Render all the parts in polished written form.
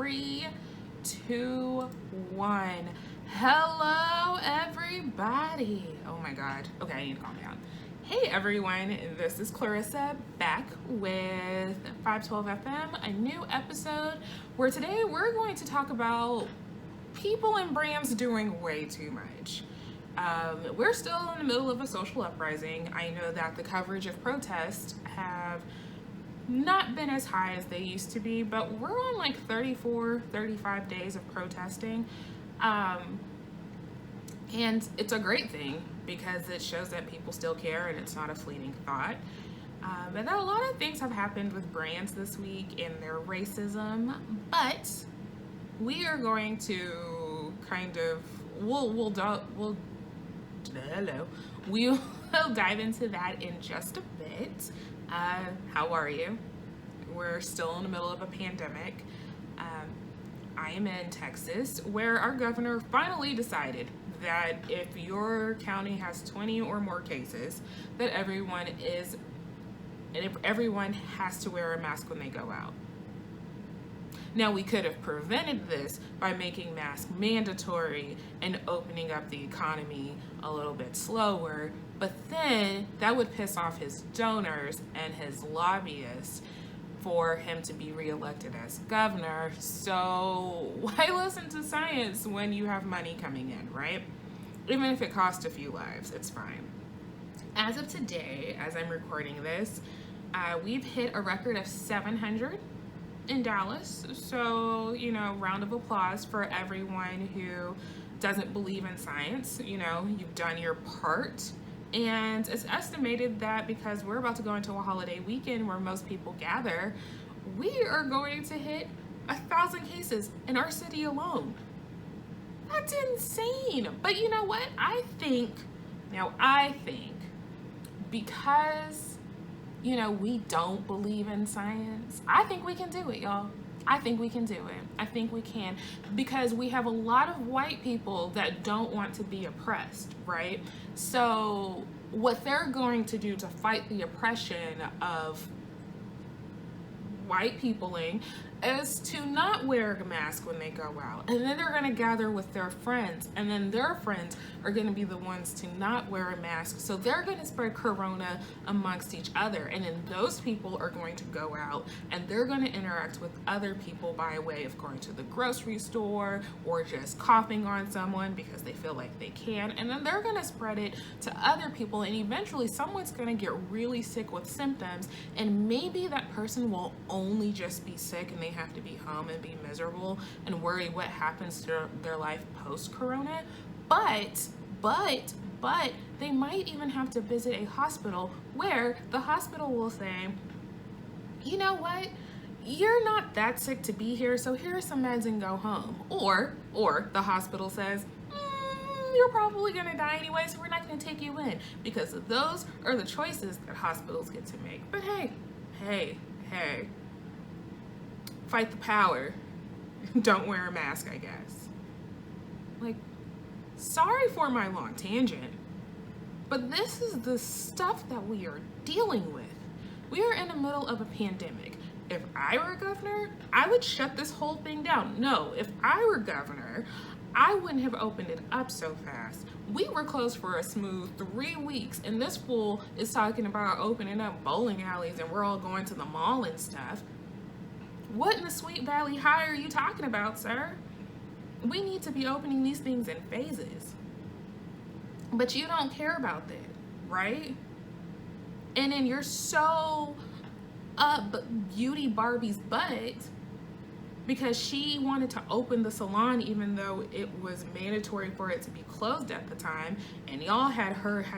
3, 2, 1. Hello, everybody. Oh my God. Okay, I need to calm down. Hey everyone, this is Clarissa back with 512 FM, a new episode where today we're going to talk about people and brands doing way too much. We're still in the middle of a social uprising. I know that the coverage of protests have not been as high as they used to be, but we're on like 34, 35 days of protesting. And it's a great thing because it shows that people still care and it's not a fleeting thought. And a lot of things have happened with brands this week in their racism, but we are going to kind of, we'll dive into that in just a bit. How are you? We're still in the middle of a pandemic. I am in Texas, where our governor finally decided that if your county has 20 or more cases, that everyone has to wear a mask when they go out. Now, we could have prevented this by making masks mandatory and opening up the economy a little bit slower, but then that would piss off his donors and his lobbyists for him to be reelected as governor. So why listen to science when you have money coming in, right? Even if it costs a few lives, it's fine. As of today, as I'm recording this, we've hit a record of 700 in Dallas. So, round of applause for everyone who doesn't believe in science. You've done your part. And it's estimated that because we're about to go into a holiday weekend where most people gather, we are going to hit 1,000 cases in our city alone. That's insane. But you know what? I think because, we don't believe in science, I think we can do it, y'all. I think we can do it. I think we can, because we have a lot of white people that don't want to be oppressed, right? So what they're going to do to fight the oppression of white peopling is to not wear a mask when they go out. And then they're going to gather with their friends, and then their friends are going to be the ones to not wear a mask. So they're going to spread corona amongst each other. And then those people are going to go out and they're going to interact with other people by way of going to the grocery store or just coughing on someone because they feel like they can. And then they're going to spread it to other people. And eventually someone's going to get really sick with symptoms. And maybe that person will only just be sick and they have to be home and be miserable and worry what happens to their life post-corona. But they might even have to visit a hospital where the hospital will say, you know what? You're not that sick to be here, so here's some meds and go home. Or the hospital says, you're probably gonna die anyway, so we're not gonna take you in, because those are the choices that hospitals get to make. But hey, fight the power. Don't wear a mask, I guess. Sorry for my long tangent, but this is the stuff that we are dealing with. We are in the middle of a pandemic. If I were governor, I would shut this whole thing down. No, if I were governor, I wouldn't have opened it up so fast. We were closed for a smooth 3 weeks, and this fool is talking about opening up bowling alleys and we're all going to the mall and stuff. What in the Sweet Valley High are you talking about, sir? We need to be opening these things in phases. But you don't care about that, right? And then you're so up Beauty Barbie's butt because she wanted to open the salon even though it was mandatory for it to be closed at the time, and y'all had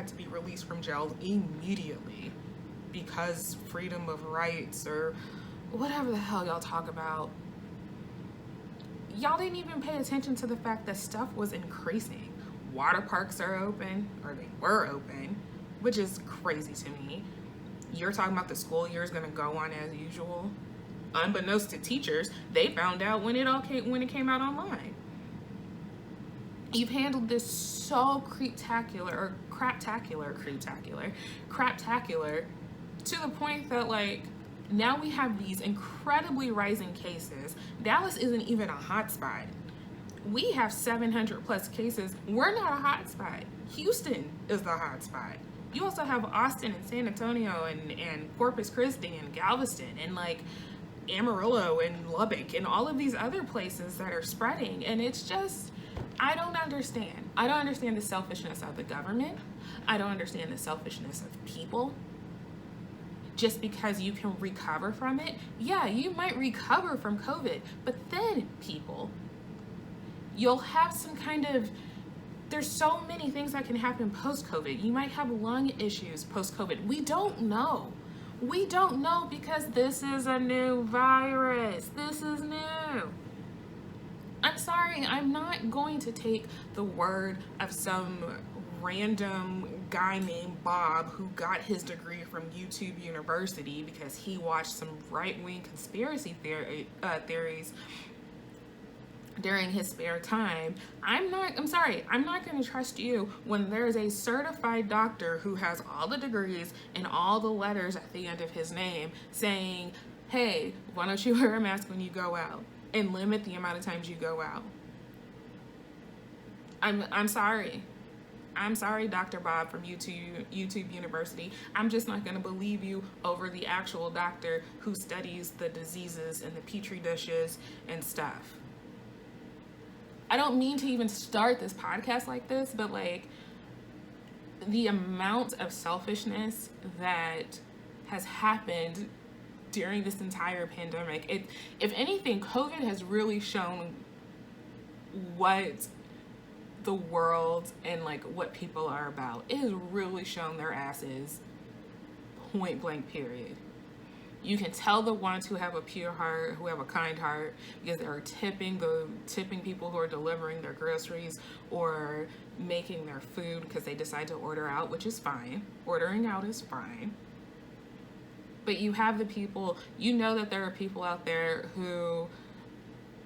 to be released from jail immediately because freedom of rights or whatever the hell y'all talk about. Y'all didn't even pay attention to the fact that stuff was increasing. Water parks are open, or they were open, which is crazy to me. You're talking about the school year is gonna go on as usual. Unbeknownst to teachers, they found out when it came out online. You've handled this so craptacular to the point that Now we have these incredibly rising cases. Dallas isn't even a hotspot. We have 700 plus cases. We're not a hotspot. Houston is the hotspot. You also have Austin and San Antonio and Corpus Christi and Galveston and like Amarillo and Lubbock and all of these other places that are spreading. And it's just, I don't understand. I don't understand the selfishness of the government. I don't understand the selfishness of people. Just because you can recover from it, yeah, you might recover from COVID, but then people, you'll have some kind of, there's so many things that can happen post-COVID. You might have lung issues post-COVID. We don't know. We don't know because this is a new virus. This is new. I'm sorry, I'm not going to take the word of some random guy named Bob who got his degree from YouTube University because he watched some right-wing conspiracy theories during his spare time. I'm sorry, I'm not going to trust you when there's a certified doctor who has all the degrees and all the letters at the end of his name saying, hey, why don't you wear a mask when you go out and limit the amount of times you go out. I'm sorry. I'm sorry, Dr. Bob from YouTube University. I'm just not going to believe you over the actual doctor who studies the diseases in the petri dishes and stuff. I don't mean to even start this podcast like this, but like the amount of selfishness that has happened during this entire pandemic, if anything, COVID has really shown what the world and like what people are about. It has really shown their asses, point blank period. You can tell the ones who have a pure heart, who have a kind heart, because they're tipping people who are delivering their groceries or making their food because they decide to order out, which is fine. Ordering out is fine. But you have the people, you know that there are people out there who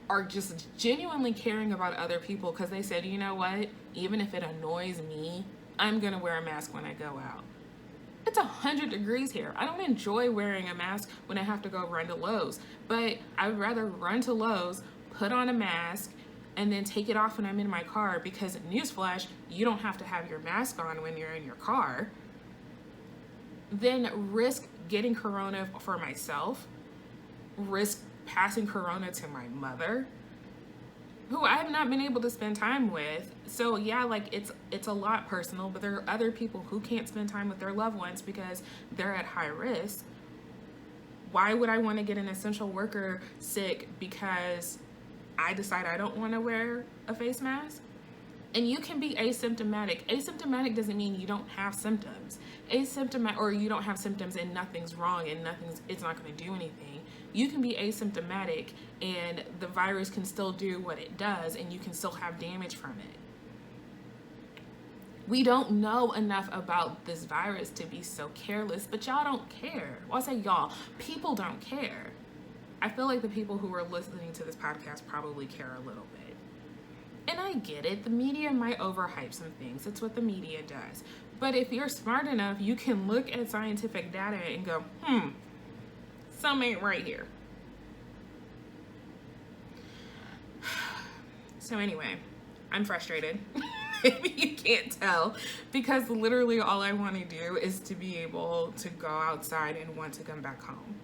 are just genuinely caring about other people because they said, you know what, even if it annoys me, I'm gonna wear a mask when I go out. It's 100 degrees here. I don't enjoy wearing a mask when I have to go run to Lowe's, but I would rather run to Lowe's, put on a mask, and then take it off when I'm in my car because, newsflash, you don't have to have your mask on when you're in your car, than risk getting corona for myself, risk passing corona to my mother, who I have not been able to spend time with. So yeah, like it's a lot personal, but there are other people who can't spend time with their loved ones because they're at high risk. Why would I want to get an essential worker sick because I decide I don't want to wear a face mask? And you can be asymptomatic. Asymptomatic doesn't mean you don't have symptoms. Or you don't have symptoms and nothing's wrong and it's not going to do anything. You can be asymptomatic and the virus can still do what it does and you can still have damage from it. We don't know enough about this virus to be so careless, but y'all don't care. Well, I say y'all, people don't care. I feel like the people who are listening to this podcast probably care a little bit. And I get it, the media might overhype some things. It's what the media does. But if you're smart enough, you can look at scientific data and go, something ain't right here. So anyway, I'm frustrated. Maybe you can't tell, because literally all I want to do is to be able to go outside and want to come back home.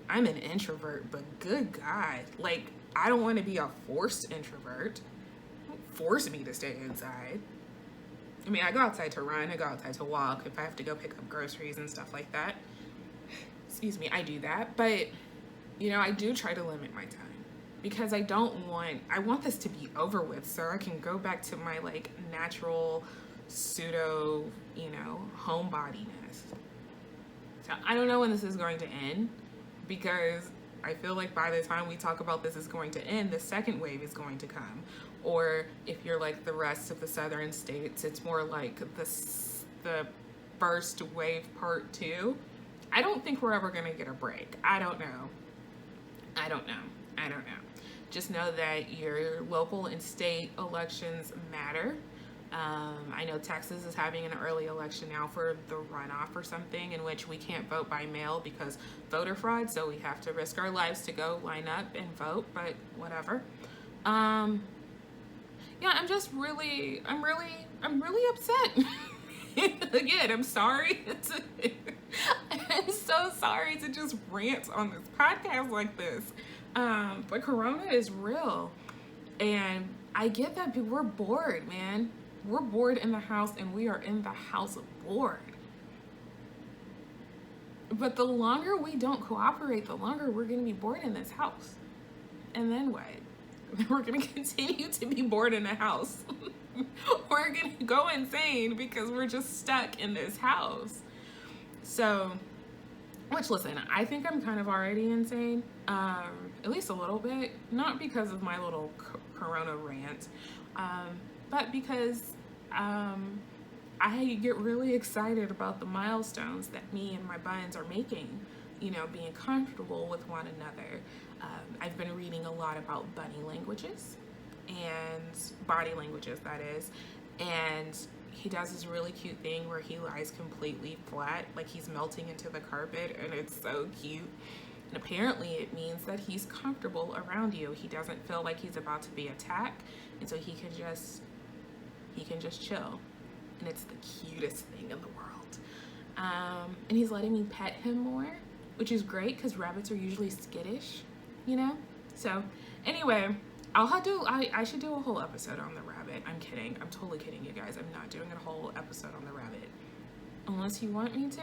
I'm an introvert, but good God, like, I don't want to be a forced introvert. Don't force me to stay inside. I mean, I go outside to run, I go outside to walk, if I have to go pick up groceries and stuff like that. Excuse me, I do that, but, you know, I do try to limit my time. Because I want this to be over with so I can go back to my like natural pseudo, homebodiness. So I don't know when this is going to end, because I feel like by the time we talk about this is going to end, the second wave is going to come. Or if you're like the rest of the southern states, it's more like the first wave part 2. I don't think we're ever going to get a break. I don't know. Just know that your local and state elections matter. I know Texas is having an early election now for the runoff or something, in which we can't vote by mail because voter fraud, so we have to risk our lives to go line up and vote, but whatever. Yeah, I'm really upset. Again, I'm sorry. I'm so sorry to just rant on this podcast like this. But Corona is real. And I get that we're bored, man. We're bored in the house, and we are in the house bored. But the longer we don't cooperate, the longer we're going to be bored in this house. And then what? We're going to continue to be bored in the house. We're going to go insane because we're just stuck in this house. So, which, listen, I think I'm kind of already insane, at least a little bit. Not because of my little Corona rant, but because I get really excited about the milestones that me and my buns are making, you know, being comfortable with one another. I've been reading a lot about bunny languages and body languages, that is, and he does this really cute thing where he lies completely flat, like he's melting into the carpet, and it's so cute. And apparently it means that he's comfortable around you. He doesn't feel like he's about to be attacked, and so he can just chill. And it's the cutest thing in the world. And he's letting me pet him more, which is great because rabbits are usually skittish, you know? So anyway, I should do a whole episode on the rabbit. I'm kidding. I'm totally kidding, you guys. I'm not doing a whole episode on the rabbit. Unless you want me to,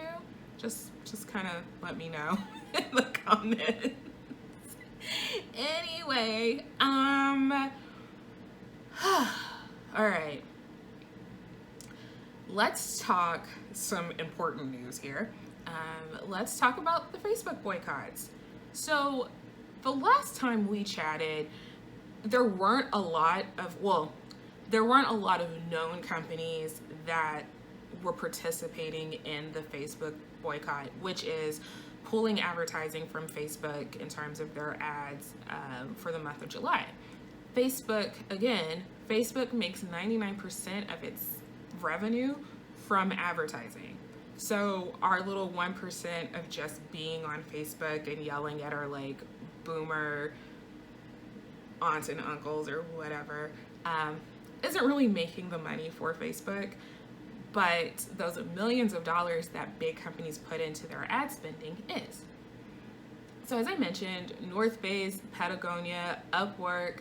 just kind of let me know in the comments. Anyway, all right. Let's talk some important news here. Let's talk about the Facebook boycotts. So the last time we chatted, there weren't a lot of known companies that were participating in the Facebook boycott, which is pulling advertising from Facebook in terms of their ads for the month of July. Facebook makes 99% of its revenue from advertising. So our little 1% of just being on Facebook and yelling at our like boomer aunts and uncles or whatever isn't really making the money for Facebook, but those millions of dollars that big companies put into their ad spending is. So as I mentioned, North Face, Patagonia, Upwork,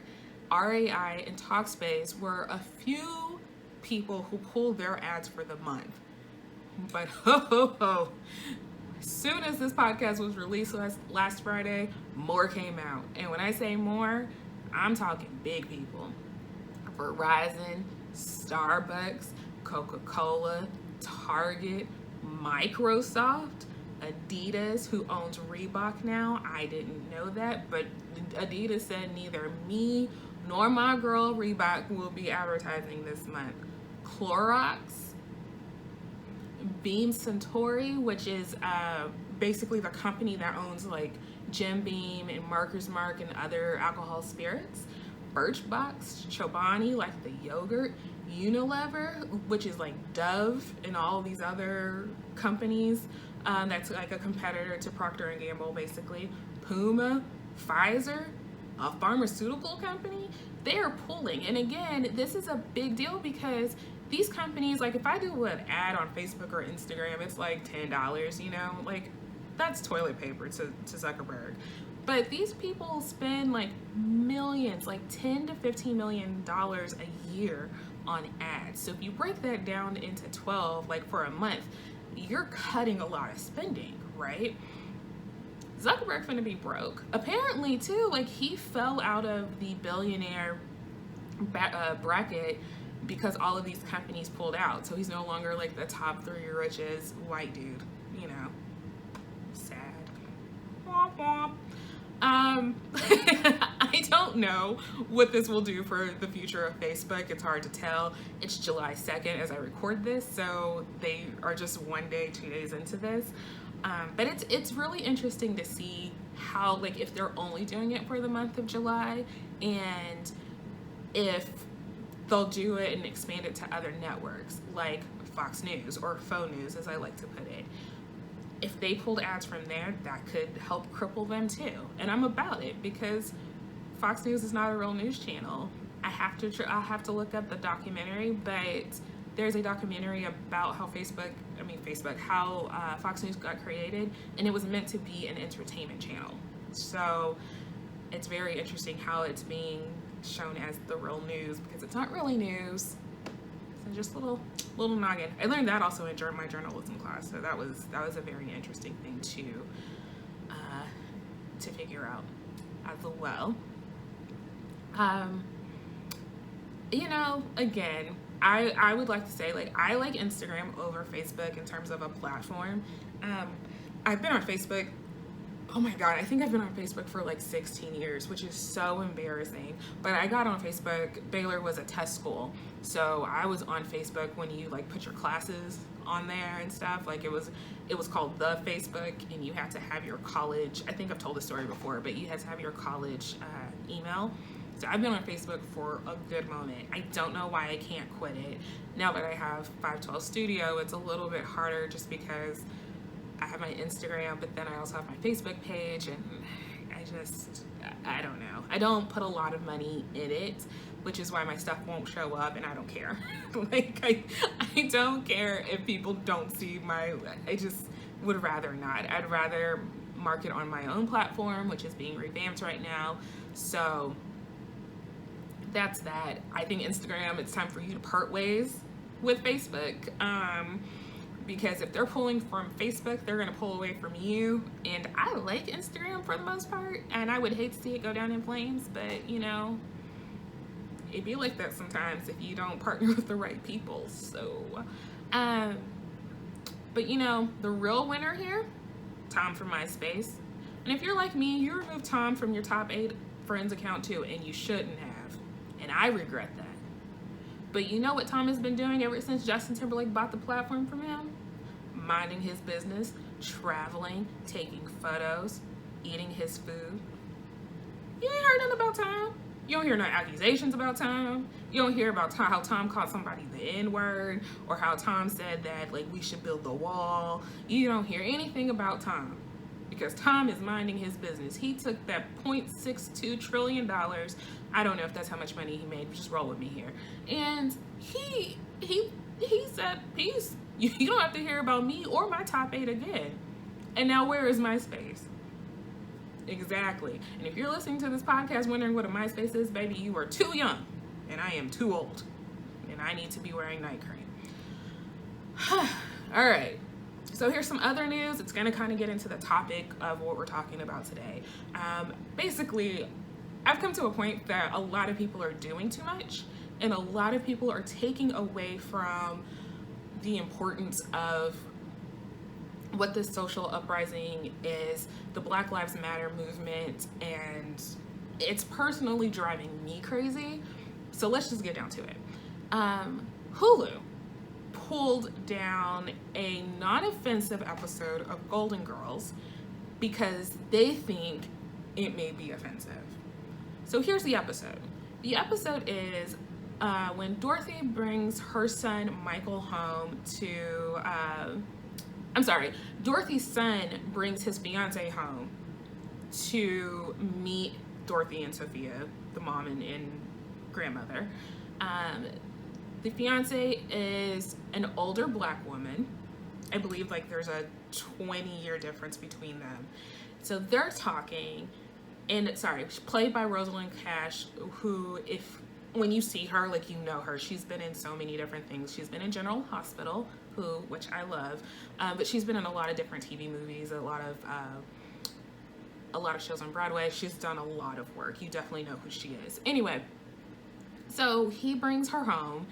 RAI, and Talkspace were a few people who pulled their ads for the month. But as soon as this podcast was released last Friday, more came out. And when I say more, I'm talking big people. Verizon, Starbucks, Coca-Cola, Target, Microsoft, Adidas, who owns Reebok now. I didn't know that, but Adidas said neither me nor my girl Reebok will be advertising this month. Clorox, Beam Suntory, which is basically the company that owns like Jim Beam and Maker's Mark and other alcohol spirits. Birchbox, Chobani, like the yogurt, Unilever, which is like Dove and all these other companies. That's like a competitor to Procter & Gamble, basically. Puma, Pfizer, a pharmaceutical company, they are pulling. And again, this is a big deal because these companies, like if I do an ad on Facebook or Instagram, it's like $10, you know, like that's toilet paper to Zuckerberg. But these people spend like millions, like $10 to $15 million a year on ads. So if you break that down into 12, like for a month, you're cutting a lot of spending, right? Zuckerberg's gonna be broke. Apparently too, like he fell out of the billionaire bracket because all of these companies pulled out. So he's no longer like the top 3 richest white dude, you know, sad. Womp womp. I don't know what this will do for the future of Facebook. It's hard to tell. It's July 2nd as I record this, so they are just 1 day, 2 days into this. But it's really interesting to see how, like, if they're only doing it for the month of July, and if they'll do it and expand it to other networks like Fox News or Faux News, as I like to put it. If they pulled ads from there, that could help cripple them too. And I'm about it, because Fox News is not a real news channel. I'll have to look up the documentary, but there's a documentary about how Fox News got created, and it was meant to be an entertainment channel. So it's very interesting how it's being shown as the real news, because it's not really news. So just a little noggin. I learned that also in my journalism class, so that was a very interesting thing to figure out as well. You know, again, I would like to say, like, I like Instagram over Facebook in terms of a platform. I've been on Facebook, oh my God, I think I've been on Facebook for like 16 years, which is so embarrassing. But I got on Facebook, Baylor was a test school. So I was on Facebook when you like put your classes on there and stuff. Like it was called the Facebook, and you had to have your college, I think I've told the story before, but you had to have your college email. So I've been on Facebook for a good moment. I don't know why I can't quit it. Now that I have FIVE12 STUDIO, it's a little bit harder just because I have my Instagram, but then I also have my Facebook page, and I don't know. I don't put a lot of money in it, which is why my stuff won't show up, and I don't care. Like, I don't care if people don't see I just would rather not. I'd rather market on my own platform, which is being revamped right now. So that's that. I think Instagram, it's time for you to part ways with Facebook. Because if they're pulling from Facebook, they're gonna pull away from you. And I like Instagram for the most part, and I would hate to see it go down in flames, but you know, it'd be like that sometimes if you don't partner with the right people. So, but you know, the real winner here, Tom from MySpace. And if you're like me, you removed Tom from your top 8 friends account too, and you shouldn't have. And I regret that. But you know what Tom has been doing ever since Justin Timberlake bought the platform from him? Minding his business, traveling, taking photos, eating his food. You ain't heard nothing about Tom. You don't hear no accusations about Tom. You don't hear about how Tom called somebody the N-word, or how Tom said that like we should build the wall. You don't hear anything about Tom, because Tom is minding his business. He took that $0.62 trillion. I don't know if that's how much money he made. Just roll with me here. And he said, peace. You don't have to hear about me or my top 8 again. And now where is MySpace? Exactly. And if you're listening to this podcast wondering what a MySpace is, baby, you are too young. And I am too old. And I need to be wearing night cream. All right. So here's some other news. It's going to kind of get into the topic of what we're talking about today. Basically, I've come to a point that a lot of people are doing too much, and a lot of people are taking away from the importance of what this social uprising is, the Black Lives Matter movement, and it's personally driving me crazy. So let's just get down to it. Hulu pulled down a non-offensive episode of Golden Girls because they think it may be offensive. So here's the episode. The episode is when Dorothy brings her son Michael home to, Dorothy's son brings his fiance home to meet Dorothy and Sophia, the mom and grandmother. The fiance is an older Black woman. I believe like there's a 20-year difference between them. So they're talking, and played by Rosalind Cash, who when you see her, like, you know her. She's been in so many different things. She's been in General Hospital, which I love, but she's been in a lot of different TV movies, a lot of shows on Broadway. She's done a lot of work. You definitely know who she is. Anyway, so he brings her home,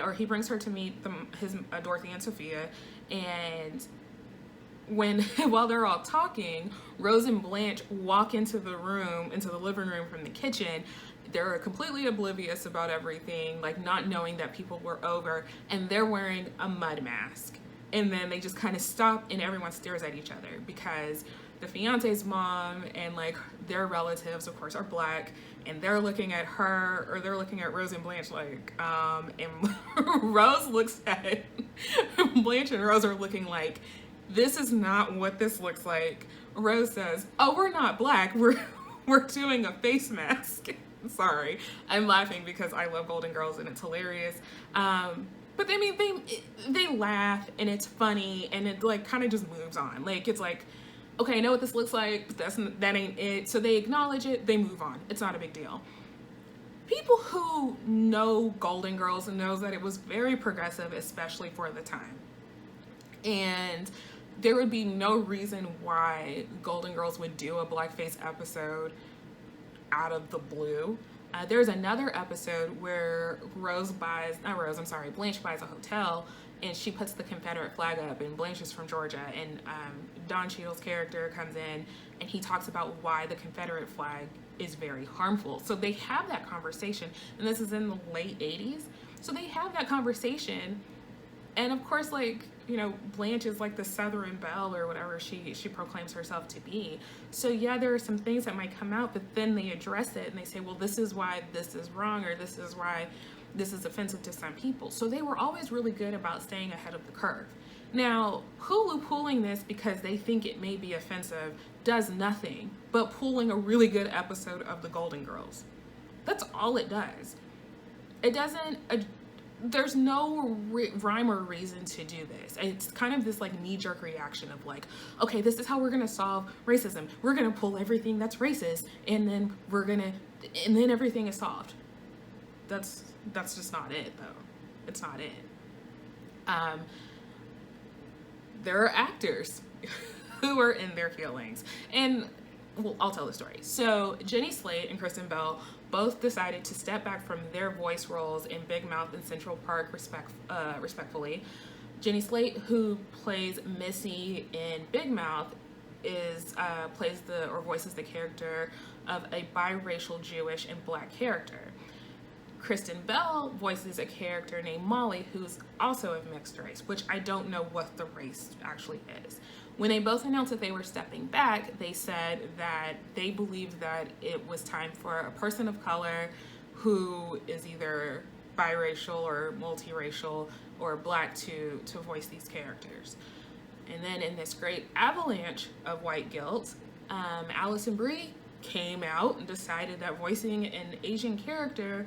or he brings her to meet his Dorothy and Sophia, and while they're all talking, Rose and Blanche walk into the living room from the kitchen. They're completely oblivious about everything, like not knowing that people were over, and they're wearing a mud mask. And then they just kind of stop, and everyone stares at each other because the fiance's mom and like their relatives, of course, are black, and they're looking at her, or they're looking at Rose and Blanche like, and Rose looks at Blanche, and Rose are looking like, this is not what this looks like. Rose says, oh, we're not black, we're doing a face mask. Sorry, I'm laughing because I love Golden Girls and it's hilarious. But I mean, they laugh and it's funny, and it like kind of just moves on. Like, it's like, okay, I know what this looks like, but that ain't it. So they acknowledge it, they move on. It's not a big deal. People who know Golden Girls knows that it was very progressive, especially for the time. And there would be no reason why Golden Girls would do a blackface episode out of the blue. There's another episode where Blanche buys a hotel, and she puts the Confederate flag up, and Blanche is from Georgia, and Don Cheadle's character comes in and he talks about why the Confederate flag is very harmful. So they have that conversation, and this is in the late 80s. So they have that conversation, and of course, like, you know, Blanche is like the Southern belle or whatever she proclaims herself to be. So yeah, there are some things that might come out, but then they address it and they say, well, this is why this is wrong, or this is why this is offensive to some people. So they were always really good about staying ahead of the curve. Now, Hulu pulling this because they think it may be offensive does nothing but pulling a really good episode of the Golden Girls. That's all it does. It doesn't, there's no rhyme or reason to do this. It's kind of this like knee-jerk reaction of like, okay, this is how we're gonna solve racism. We're gonna pull everything that's racist, and then everything is solved. That's just not it, though. It's not it. There are actors who are in their feelings, and well, I'll tell the story. So Jenny Slate and Kristen Bell both decided to step back from their voice roles in Big Mouth and Central Park respectfully. Jenny Slate, who plays Missy in Big Mouth, voices the character of a biracial Jewish and black character. Kristen Bell voices a character named Molly, who's also of mixed race, which I don't know what the race actually is. When they both announced that they were stepping back, they said that they believed that it was time for a person of color who is either biracial or multiracial or black to voice these characters. And then in this great avalanche of white guilt, Alison Brie came out and decided that voicing an Asian character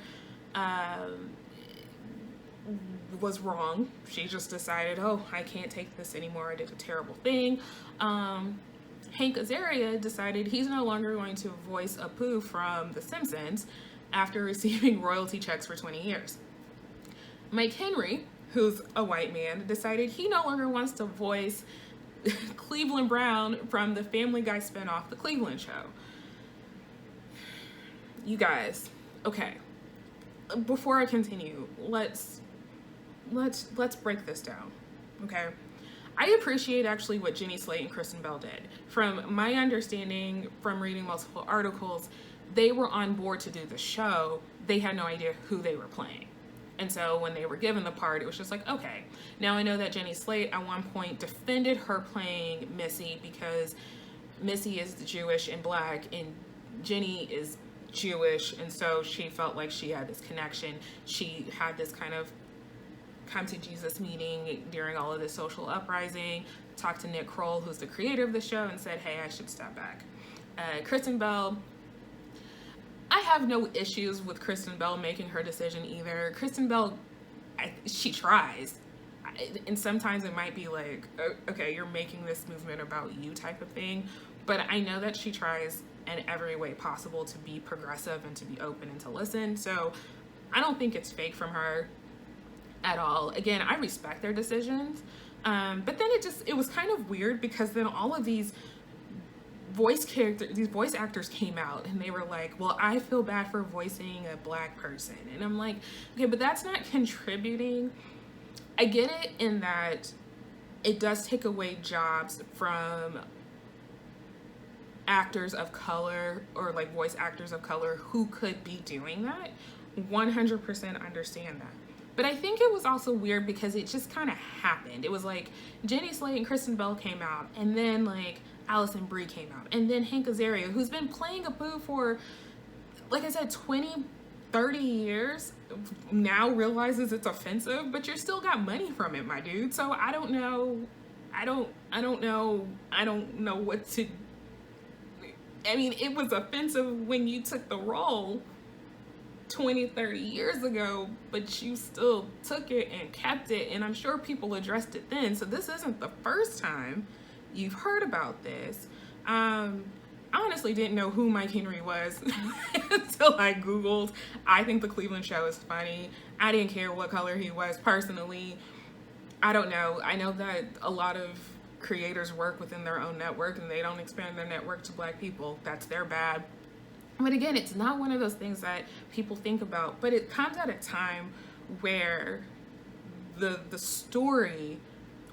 was wrong. She just decided, oh, I can't take this anymore. I did a terrible thing. Hank Azaria decided he's no longer going to voice Apu from The Simpsons after receiving royalty checks for 20 years. Mike Henry, who's a white man, decided he no longer wants to voice Cleveland Brown from the Family Guy spinoff, The Cleveland Show. You guys, okay. Before I continue, let's break this down, okay? I appreciate actually what Jenny Slate and Kristen Bell did. From my understanding, from reading multiple articles, they were on board to do the show. They had no idea who they were playing. And so when they were given the part, it was just like, okay. Now I know that Jenny Slate at one point defended her playing Missy because Missy is Jewish and black and Jenny is Jewish, and so she felt like she had this connection. She had this kind of come to Jesus meeting during all of this social uprising, talked to Nick Kroll, who's the creator of the show, and said, hey, I should step back. Kristen Bell, I have no issues with Kristen Bell making her decision either. Kristen Bell, she tries. And sometimes it might be like, okay, you're making this movement about you type of thing. But I know that she tries in every way possible to be progressive and to be open and to listen. So I don't think it's fake from her at all. Again, I respect their decisions. But then it was kind of weird because then all of these voice actors came out and they were like, well, I feel bad for voicing a black person. And I'm like, okay, but that's not contributing. I get it in that it does take away jobs from actors of color or like voice actors of color who could be doing that. 100% understand that. But I think it was also weird because it just kind of happened. It was like Jenny Slate and Kristen Bell came out, and then like Allison Brie came out. And then Hank Azaria, who's been playing a boo for, like I said, 20, 30 years, now realizes it's offensive, but you still got money from it, my dude. So I don't know. I don't know what to, I mean, it was offensive when you took the role 20, 30 years ago, but you still took it and kept it, and I'm sure people addressed it then. So this isn't the first time you've heard about this. I honestly didn't know who Mike Henry was until I Googled. I think the Cleveland show is funny. I didn't care what color he was personally. I don't know. I know that a lot of creators work within their own network and they don't expand their network to Black people. That's their bad. But again, it's not one of those things that people think about, but it comes at a time where the story,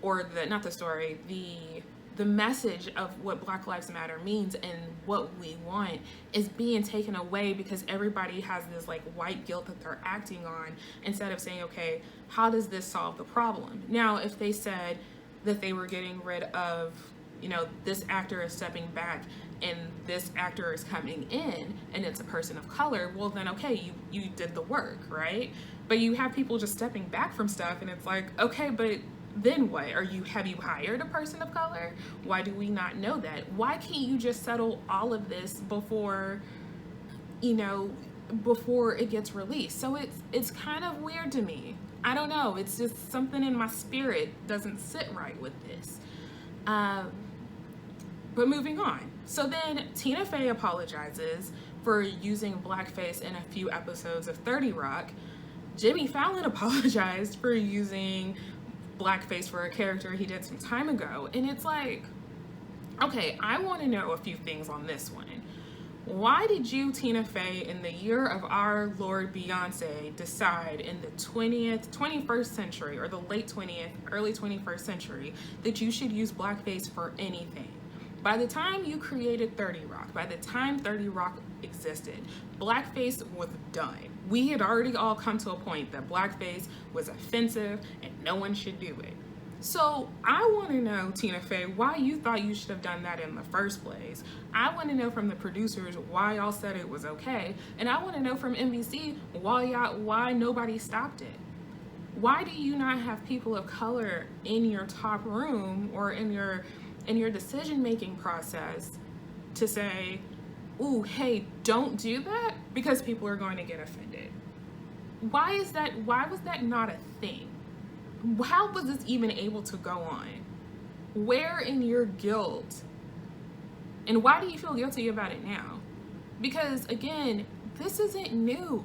or not the story, the message of what Black Lives Matter means and what we want is being taken away because everybody has this like white guilt that they're acting on, instead of saying, okay, how does this solve the problem? Now, if they said that they were getting rid of, you know, this actor is stepping back and this actor is coming in and it's a person of color, well then okay, you did the work, right? But you have people just stepping back from stuff and it's like, okay, but then what? Have you hired a person of color? Why do we not know that? Why can't you just settle all of this before, you know, before it gets released? So it's kind of weird to me. I don't know. It's just something in my spirit doesn't sit right with this. But moving on. So then Tina Fey apologizes for using blackface in a few episodes of 30 Rock. Jimmy Fallon apologized for using blackface for a character he did some time ago. And it's like, okay, I want to know a few things on this one. Why did you, Tina Fey, in the year of our Lord Beyonce, decide in the 21st century, or the late 20th, early 21st century, that you should use blackface for anything? By the time you created 30 Rock, by the time 30 Rock existed, blackface was done. We had already all come to a point that blackface was offensive and no one should do it. So I want to know, Tina Fey, why you thought you should have done that in the first place. I want to know from the producers why y'all said it was okay. And I want to know from NBC why nobody stopped it. Why do you not have people of color in your top room or in your decision-making process to say, ooh, hey, don't do that, because people are going to get offended? Why was that not a thing? How was this even able to go on? Where in your guilt? And why do you feel guilty about it now? Because again, this isn't new.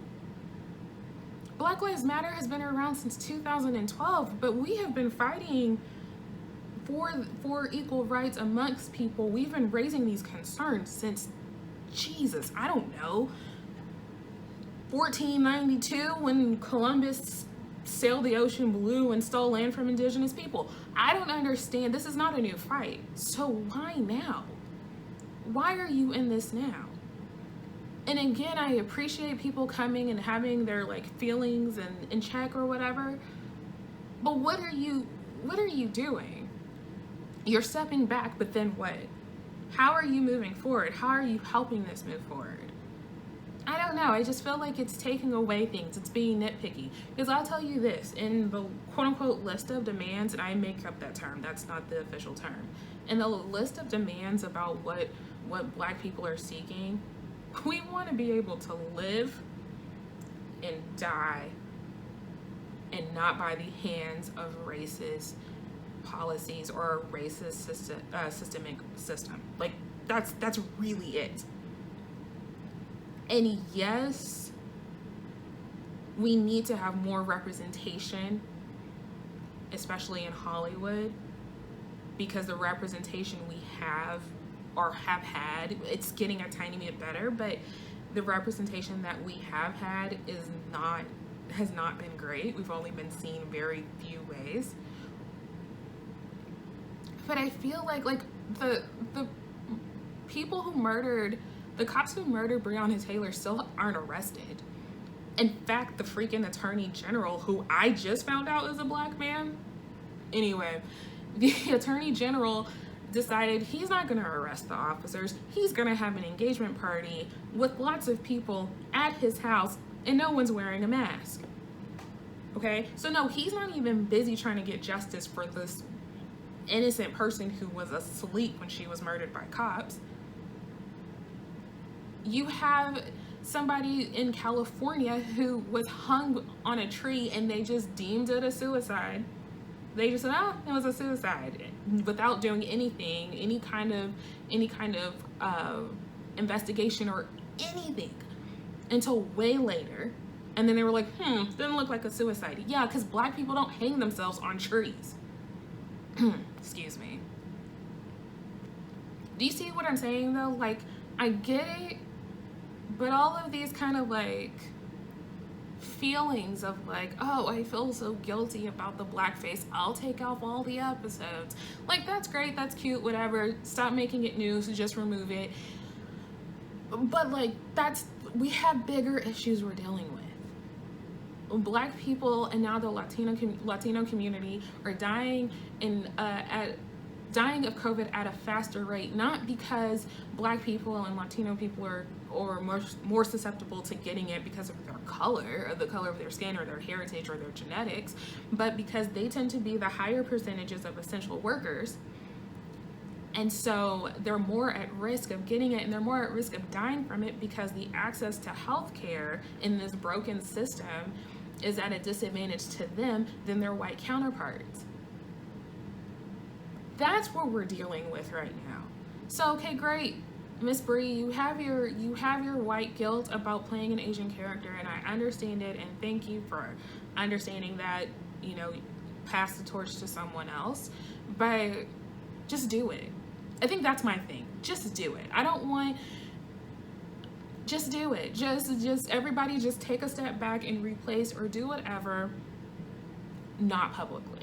Black Lives Matter has been around since 2012, but we have been fighting for equal rights amongst people. We've been raising these concerns since, Jesus, I don't know, 1492, when Columbus sailed the ocean blue and stole land from indigenous people. I don't understand. This is not a new fight. So why now? Why are you in this now? And again, I appreciate people coming and having their like feelings in check or whatever. But what are you doing? You're stepping back, but then what? How are you moving forward? How are you helping this move forward? I don't know. I just feel like it's taking away things. It's being nitpicky. Because I'll tell you this, in the quote-unquote list of demands, and I make up that term, that's not the official term. In the list of demands about what Black people are seeking, we want to be able to live and die and not by the hands of racist policies or a racist system. Like, that's really it. And yes, we need to have more representation, especially in Hollywood, because the representation we have or have had, it's getting a tiny bit better, but the representation that we have had has not been great. We've only been seen very few ways. But I feel like the people who murdered, the cops who murdered Breonna Taylor still aren't arrested. In fact, the freaking attorney general, who I just found out is a Black man. Anyway, the attorney general decided he's not going to arrest the officers. He's going to have an engagement party with lots of people at his house, and no one's wearing a mask. Okay, so no, he's not even busy trying to get justice for this innocent person who was asleep when she was murdered by cops. You have somebody in California who was hung on a tree and they just deemed it a suicide. They just said, oh, it was a suicide, without doing anything, any kind of investigation or anything, until way later. And then they were like, didn't look like a suicide. Yeah, because Black people don't hang themselves on trees. Excuse me. Do you see what I'm saying though? Like, I get it, but all of these kind of like feelings of like, oh, I feel so guilty about the blackface, I'll take off all the episodes. Like, that's great, that's cute, whatever. Stop making it news, just remove it. But like, we have bigger issues we're dealing with. Black people and now the Latino community are dying dying of COVID at a faster rate, not because Black people and Latino people are more susceptible to getting it because of their color, or the color of their skin, or their heritage, or their genetics, but because they tend to be the higher percentages of essential workers. And so they're more at risk of getting it, and they're more at risk of dying from it because the access to healthcare in this broken system is at a disadvantage to them than their white counterparts. That's what we're dealing with right now. So, okay, great, Miss Brie, you have your white guilt about playing an Asian character, and I understand it, and thank you for understanding that, you know, pass the torch to someone else, but just do it. I think that's my thing. Just do it. Just do it. Just everybody just take a step back and replace or do whatever, not publicly.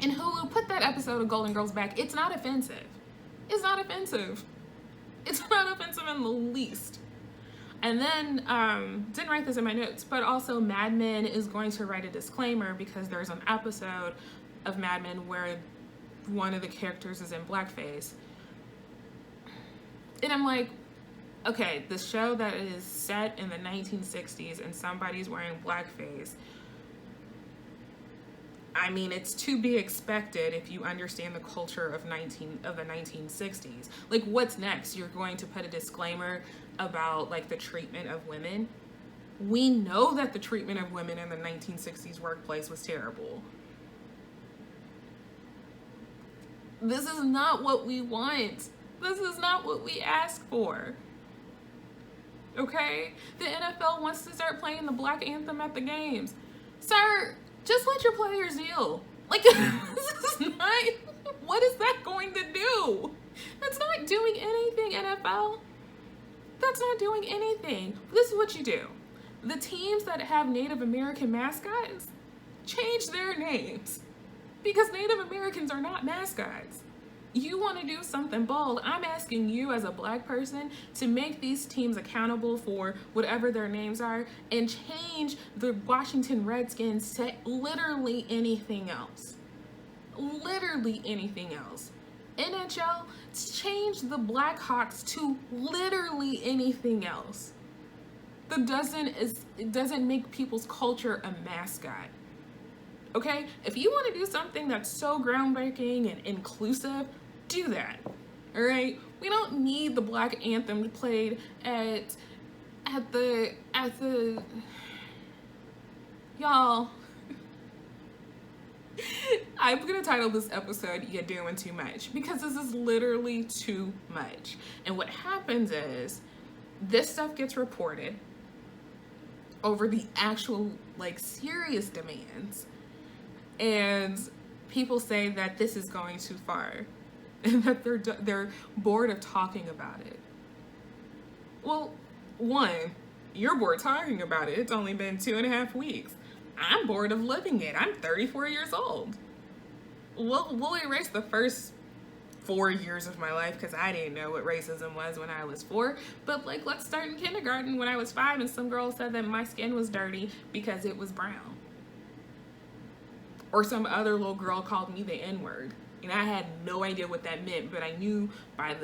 And Hulu, put that episode of Golden Girls back. It's not offensive. It's not offensive. It's not offensive in the least. And then, didn't write this in my notes, but also Mad Men is going to write a disclaimer because there's an episode of Mad Men where one of the characters is in blackface. And I'm like, okay, the show that is set in the 1960s and somebody's wearing blackface, I mean, it's to be expected if you understand the culture of the 1960s. Like, what's next? You're going to put a disclaimer about like the treatment of women? We know that the treatment of women in the 1960s workplace was terrible. This is not what we want. This is not what we ask for. Okay? The NFL wants to start playing the Black Anthem at the games. Sir, just let your players kneel. Like, this is not, what is that going to do? That's not doing anything, NFL. That's not doing anything. This is what you do. The teams that have Native American mascots, change their names. Because Native Americans are not mascots. You want to do something bold, I'm asking you as a Black person to make these teams accountable for whatever their names are and change the Washington Redskins to literally anything else. Literally anything else. NHL, change the Blackhawks to literally anything else. It doesn't make people's culture a mascot. Okay? If you want to do something that's so groundbreaking and inclusive, do that. All right? We don't need the Black Anthem played at the y'all. I'm gonna title this episode "You're Doing Too Much" because this is literally too much. And what happens is this stuff gets reported over the actual like serious demands, and people say that this is going too far and that they're bored of talking about it. Well, one, you're bored talking about it. It's only been 2.5 weeks. I'm bored of living it. I'm 34 years old. We'll erase the first 4 years of my life because I didn't know what racism was when I was 4. But like, let's start in kindergarten when I was 5 and some girl said that my skin was dirty because it was brown. Or some other little girl called me the N-word. And I had no idea what that meant, but I knew by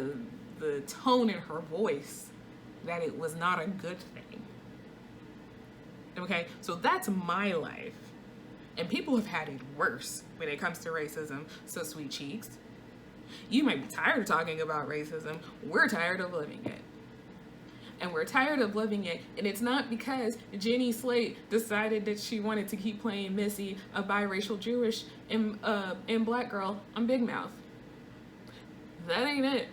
the tone in her voice that it was not a good thing. Okay, so that's my life. And people have had it worse when it comes to racism, so sweet cheeks. You might be tired of talking about racism. We're tired of living it. And we're tired of living it. And it's not because Jenny Slate decided that she wanted to keep playing Missy, a biracial Jewish and black girl on Big Mouth. That ain't it.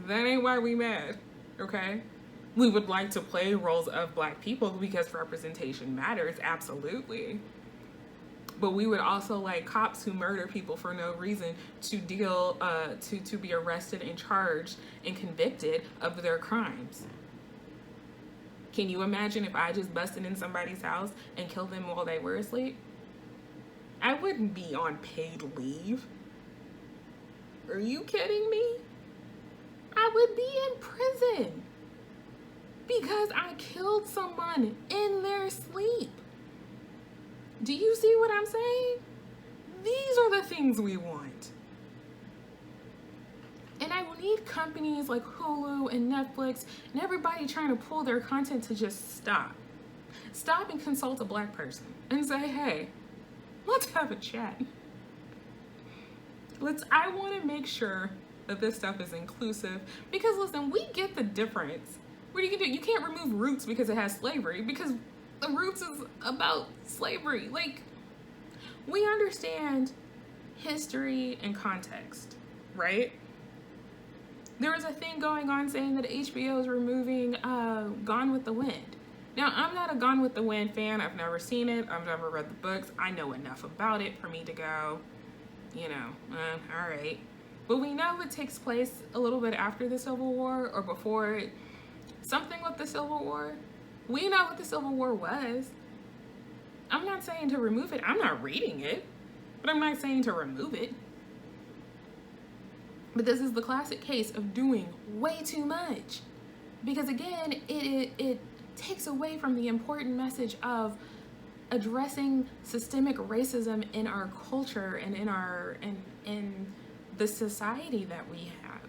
That ain't why we mad, okay? We would like to play roles of black people because representation matters, absolutely. But we would also like cops who murder people for no reason to deal, to be arrested and charged and convicted of their crimes. Can you imagine if I just busted in somebody's house and killed them while they were asleep? I wouldn't be on paid leave. Are you kidding me? I would be in prison because I killed someone in their sleep. Do you see what I'm saying? These are the things we want. And I need companies like Hulu and Netflix and everybody trying to pull their content to just stop. Stop and consult a black person and say, hey, let's have a chat. I want to make sure that this stuff is inclusive because listen, we get the difference. What are you gonna do? You can't remove Roots because it has slavery, because the Roots is about slavery. Like, we understand history and context, right? There was a thing going on saying that HBO is removing Gone with the Wind. Now, I'm not a Gone with the Wind fan. I've never seen it. I've never read the books. I know enough about it for me to go, you know, all right. But we know it takes place a little bit after the Civil War or before it. Something with the Civil War. We know what the Civil War was. I'm not saying to remove it. I'm not reading it, but I'm not saying to remove it. But this is the classic case of doing way too much. Because again, it takes away from the important message of addressing systemic racism in our culture and in the society that we have.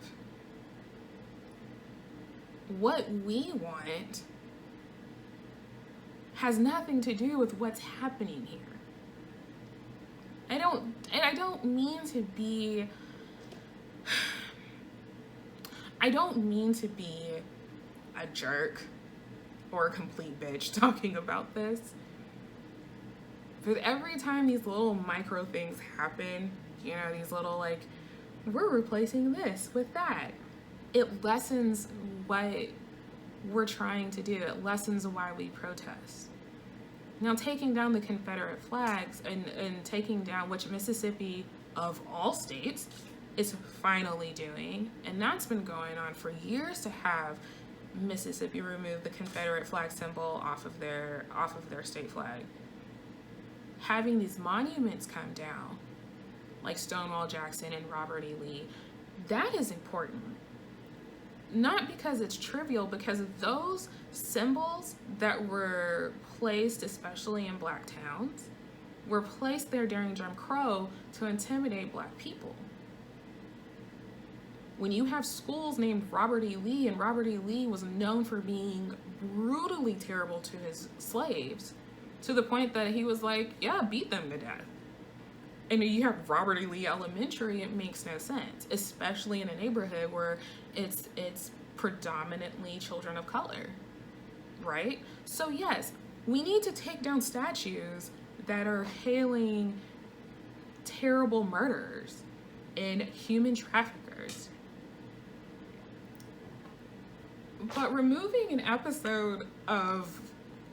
What we want has nothing to do with what's happening here. I don't mean to be a jerk or a complete bitch talking about this. But every time these little micro things happen, you know, these little like, we're replacing this with that, it lessens what we're trying to do. It lessens why we protest. Now, taking down the Confederate flags and taking down, which Mississippi of all states is finally doing, and that's been going on for years, to have Mississippi remove the Confederate flag symbol off of their state flag. Having these monuments come down, like Stonewall Jackson and Robert E. Lee, that is important. Not because it's trivial, because those symbols that were placed, especially in black towns, were placed there during Jim Crow to intimidate black people. When you have schools named Robert E. Lee, and Robert E. Lee was known for being brutally terrible to his slaves, to the point that he was like, yeah, beat them to death. And you have Robert E. Lee Elementary, it makes no sense, especially in a neighborhood where it's predominantly children of color, right? So yes, we need to take down statues that are hailing terrible murderers and human traffickers. But removing an episode of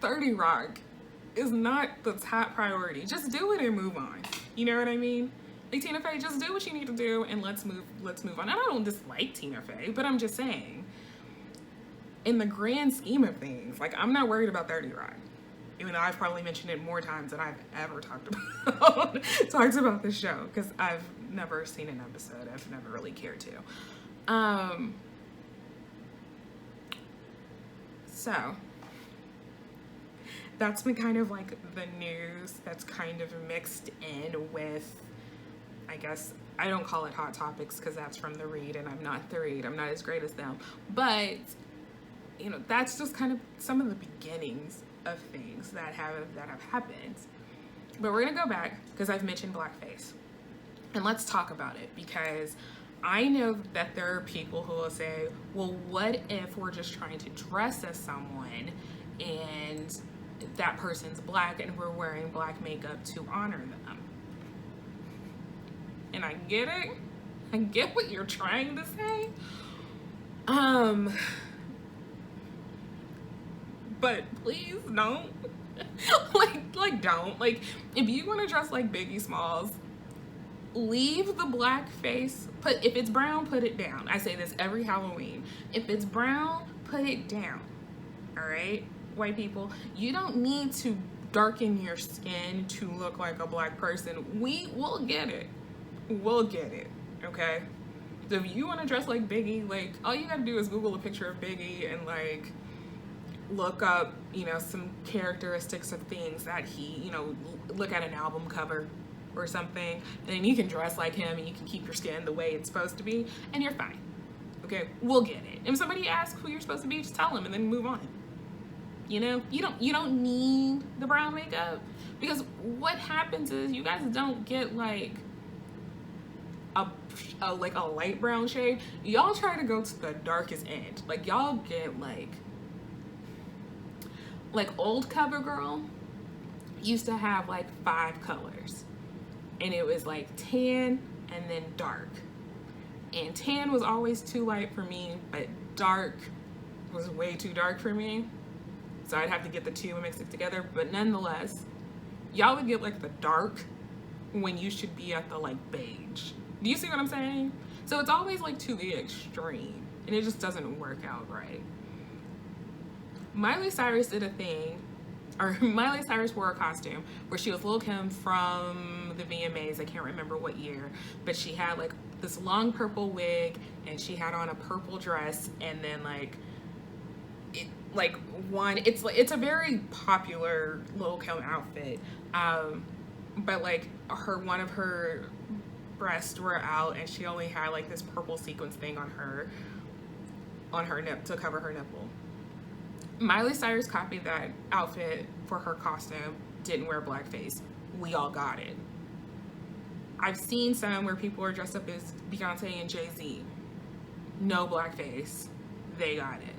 30 Rock is not the top priority. Just do it and move on. You know what I mean? Like, Tina Fey, just do what you need to do and let's move on. And I don't dislike Tina Fey, but I'm just saying, in the grand scheme of things, like, I'm not worried about 30 Rock. Even though I've probably mentioned it more times than I've ever talked about this show, because I've never seen an episode. I've never really cared to. So that's been kind of like the news that's kind of mixed in with, I guess, I don't call it Hot Topics because that's from The Read and I'm not The Read. I'm not as great as them. But, you know, that's just kind of some of the beginnings of things that have happened. But we're going to go back because I've mentioned blackface. And let's talk about it, because I know that there are people who will say, well, what if we're just trying to dress as someone and that person's black and we're wearing black makeup to honor them? And I get it. I get what you're trying to say. But please don't. Don't. Like, if you want to dress like Biggie Smalls, leave the black face. If it's brown, put it down. I say this every Halloween. If it's brown, put it down. All right, white people, you don't need to darken your skin to look like a black person. We'll get it. We'll get it. Okay. So if you want to dress like Biggie, like, all you gotta do is Google a picture of Biggie and like look up, you know, some characteristics of things that he, you know, look at an album cover or something, and then you can dress like him and you can keep your skin the way it's supposed to be and you're fine. Okay, we'll get it. If somebody asks who you're supposed to be, just tell them and then move on. You know, you don't need the brown makeup, because what happens is you guys don't get like a light brown shade. Y'all try to go to the darkest end. Like, y'all get like old CoverGirl used to have like 5 colors, and it was like tan and then dark, and tan was always too light for me, but dark was way too dark for me, so I'd have to get the two and mix it together. But nonetheless, y'all would get like the dark when you should be at the like beige. Do you see what I'm saying? So it's always like to the extreme, and it just doesn't work out right. Miley Cyrus did a thing, or Miley Cyrus wore a costume where she was Lil' Kim from the VMAs. I can't remember what year, but she had like this long purple wig and she had on a purple dress, and then it's a very popular Lil' Kim outfit, but like one of her breasts were out and she only had like this purple sequence thing on her nip to cover her nipple. Miley Cyrus copied that outfit for her costume, didn't wear blackface. We all got it. I've seen some where people are dressed up as Beyonce and Jay-Z. No blackface. They got it.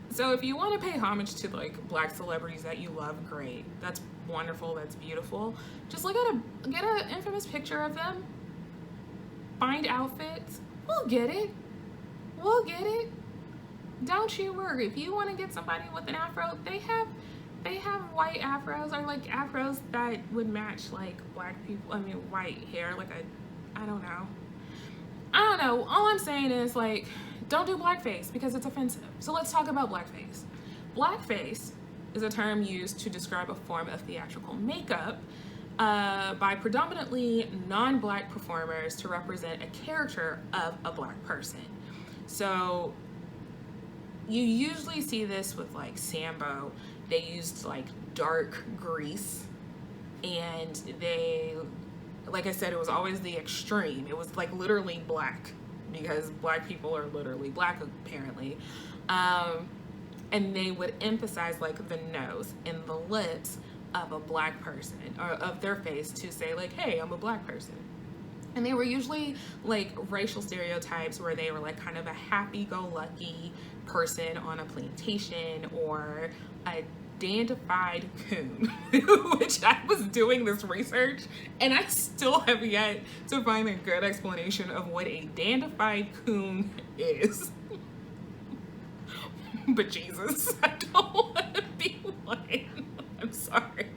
So if you want to pay homage to like black celebrities that you love, great. That's wonderful. That's beautiful. Just look at get an infamous picture of them. Find outfits. We'll get it. We'll get it. Don't you worry. If you want to get somebody with an afro, they have white afros, or like afros that would match like black people. I mean, white hair. Like I don't know. All I'm saying is, like, don't do blackface because it's offensive. So let's talk about blackface. Blackface is a term used to describe a form of theatrical makeup by predominantly non-black performers to represent a character of a black person. So you usually see this with like Sambo. They used like dark grease, and they, like I said, it was always the extreme. It was like literally black, because black people are literally black apparently. And they would emphasize like the nose and the lips of a black person, or of their face, to say like, hey, I'm a black person. And they were usually like racial stereotypes where they were like kind of a happy-go-lucky person on a plantation, or a dandified coon, which I was doing this research and I still have yet to find a good explanation of what a dandified coon is. But Jesus, I don't want to be one. I'm sorry.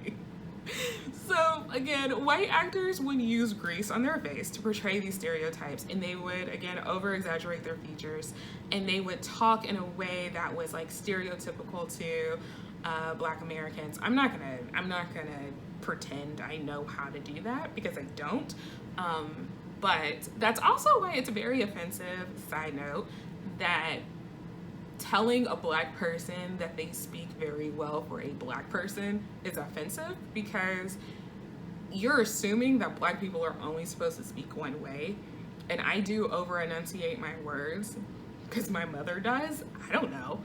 So again, white actors would use grease on their face to portray these stereotypes, and they would again over-exaggerate their features, and they would talk in a way that was like stereotypical to Black Americans. I'm not gonna pretend I know how to do that, because I don't. But that's also why it's a very offensive, side note, that telling a black person that they speak very well for a black person is offensive, because you're assuming that Black people are only supposed to speak one way, and I do over enunciate my words because my mother does. I don't know.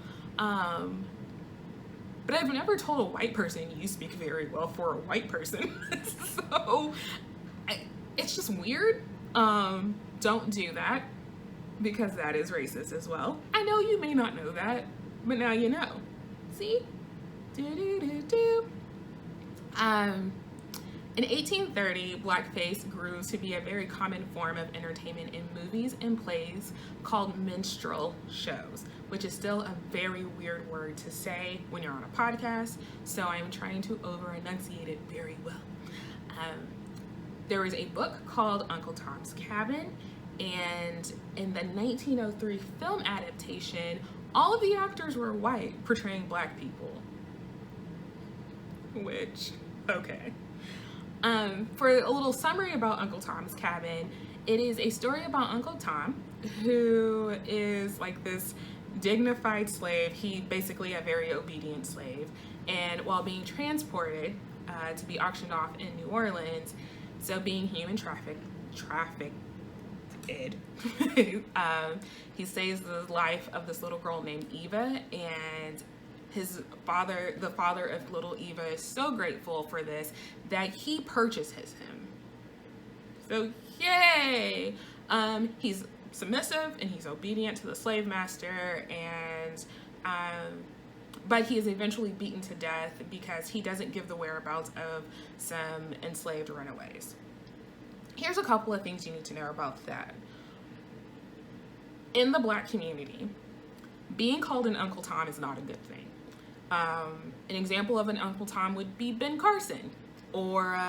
But I've never told a white person you speak very well for a white person. So it's just weird. Don't do that, because that is racist as well. I know you may not know that, but now you know. See? In 1830, blackface grew to be a very common form of entertainment in movies and plays called minstrel shows, which is still a very weird word to say when you're on a podcast, so I'm trying to over-enunciate it very well. There was a book called Uncle Tom's Cabin, and in the 1903 film adaptation, all of the actors were white, portraying Black people. Which, okay. For a little summary about Uncle Tom's Cabin, it is a story about Uncle Tom, who is like this dignified slave. He basically a very obedient slave, and while being transported to be auctioned off in New Orleans, so being human trafficked, he saves the life of this little girl named Eva, and his father, the father of little Eva, is so grateful for this that he purchases him. So yay! He's submissive and he's obedient to the slave master, and but he is eventually beaten to death because he doesn't give the whereabouts of some enslaved runaways. Here's a couple of things you need to know about that. In the Black community, being called an Uncle Tom is not a good thing. An example of an Uncle Tom would be Ben Carson, or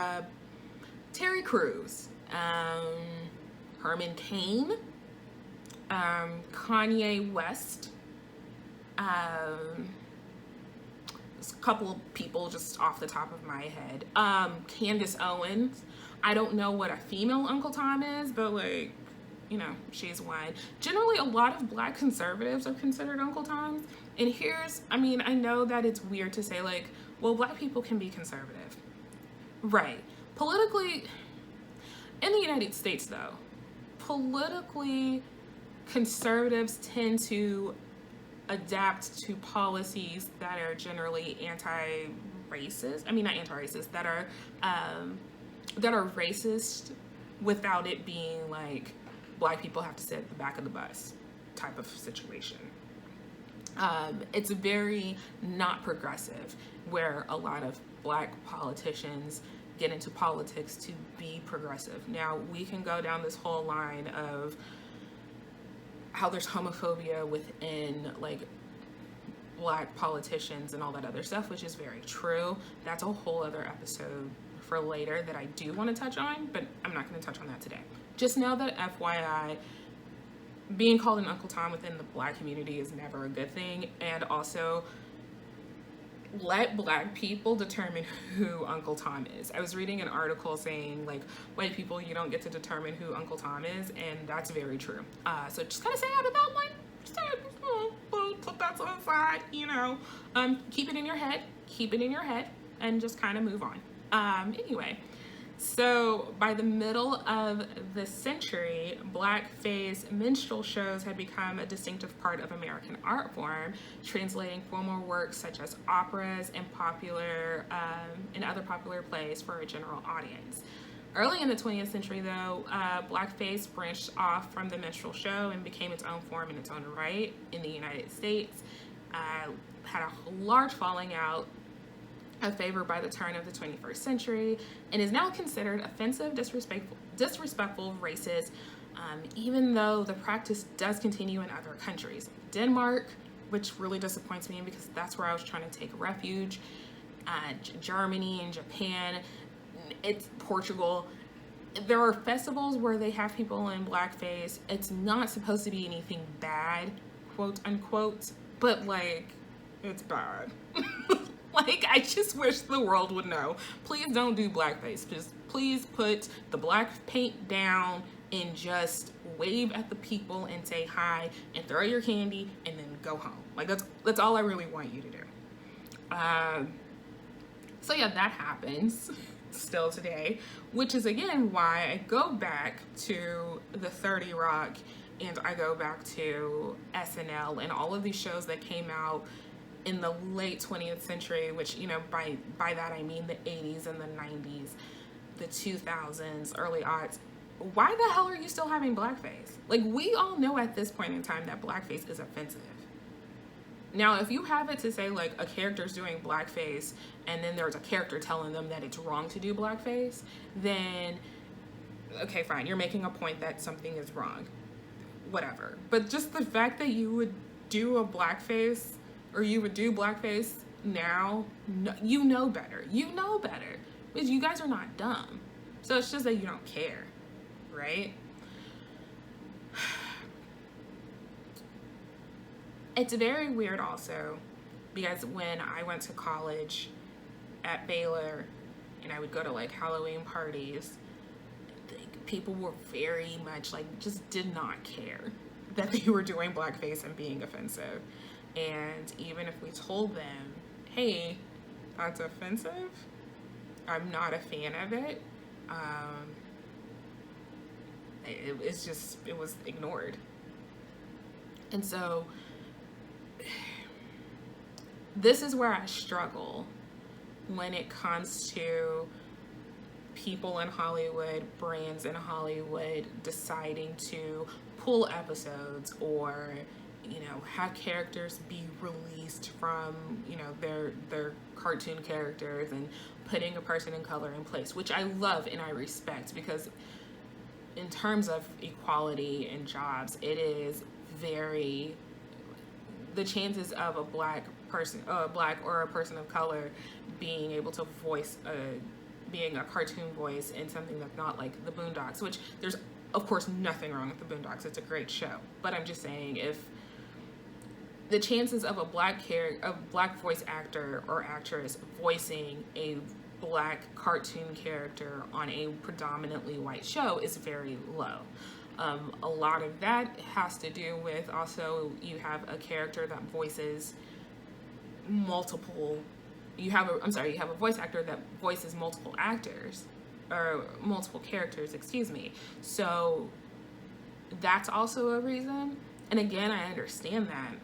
Terry Crews, Herman Cain, Kanye West, a couple of people just off the top of my head. Candace Owens. I don't know what a female Uncle Tom is, but like, you know, she's one. Generally, a lot of Black conservatives are considered Uncle Toms. And here's, I mean, I know that it's weird to say like, well, Black people can be conservative. Right. Politically, in the United States though, politically, conservatives tend to adapt to policies that are generally anti-racist. I mean, not anti-racist, that are racist without it being like Black people have to sit at the back of the bus type of situation. It's very not progressive, where a lot of Black politicians get into politics to be progressive. Now, we can go down this whole line of how there's homophobia within like Black politicians and all that other stuff, which is very true. That's a whole other episode for later that I do want to touch on, but I'm not going to touch on that today. Just know that FYI, being called an Uncle Tom within the Black community is never a good thing, and also let Black people determine who Uncle Tom is. I was reading an article saying like, white people, you don't get to determine who Uncle Tom is, and that's very true. So just kind of say out of that one, just put that to the side, you know, keep it in your head, and just kind of move on. Anyway, so by the middle of the century, blackface minstrel shows had become a distinctive part of American art form, translating formal works such as operas and other popular plays for a general audience. Early in the 20th century, though, blackface branched off from the minstrel show and became its own form in its own right in the United States. Had a large falling out of favor by the turn of the 21st century, and is now considered offensive, disrespectful, racist, even though the practice does continue in other countries. Denmark, which really disappoints me because that's where I was trying to take refuge, Germany and Japan, it's Portugal. There are festivals where they have people in blackface. It's not supposed to be anything bad, quote unquote, but like, it's bad. Like, I just wish the world would know. Please don't do blackface. Just please put the black paint down and just wave at the people and say hi and throw your candy and then go home. Like, that's all I really want you to do. So yeah, that happens. still today, which is again why I go back to the 30 Rock and I go back to SNL and all of these shows that came out in the late 20th century, which, you know, by that I mean the 80s and the 90s, the 2000s, early aughts. Why the hell are you still having blackface? Like, we all know at this point in time that blackface is offensive. Now, if you have it to say, like, a character's doing blackface and then there's a character telling them that it's wrong to do blackface, then, okay, fine, you're making a point that something is wrong. Whatever. But just the fact that you would do a blackface, or you would do blackface now, no, you know better. You know better. Because you guys are not dumb. So it's just that you don't care, right? It's very weird also, because when I went to college at Baylor and I would go to like Halloween parties, people were very much like, just did not care that they were doing blackface and being offensive. And even if we told them, hey, that's offensive, I'm not a fan of it, it was ignored. And so this is where I struggle when it comes to people in Hollywood, brands in Hollywood deciding to pull episodes or, you know, have characters be released from, you know, their cartoon characters and putting a person in color in place, which I love and I respect, because in terms of equality in jobs, it is very, the chances of a black person, black or a person of color being able to voice being a cartoon voice in something that's not like the Boondocks, which there's of course nothing wrong with the Boondocks, it's a great show, but I'm just saying, if the chances of a black voice actor or actress voicing a black cartoon character on a predominantly white show is very low. A lot of that has to do with also, you have a character that voices multiple, you have a voice actor that voices multiple actors, or multiple characters, excuse me. So that's also a reason. And again, I understand that.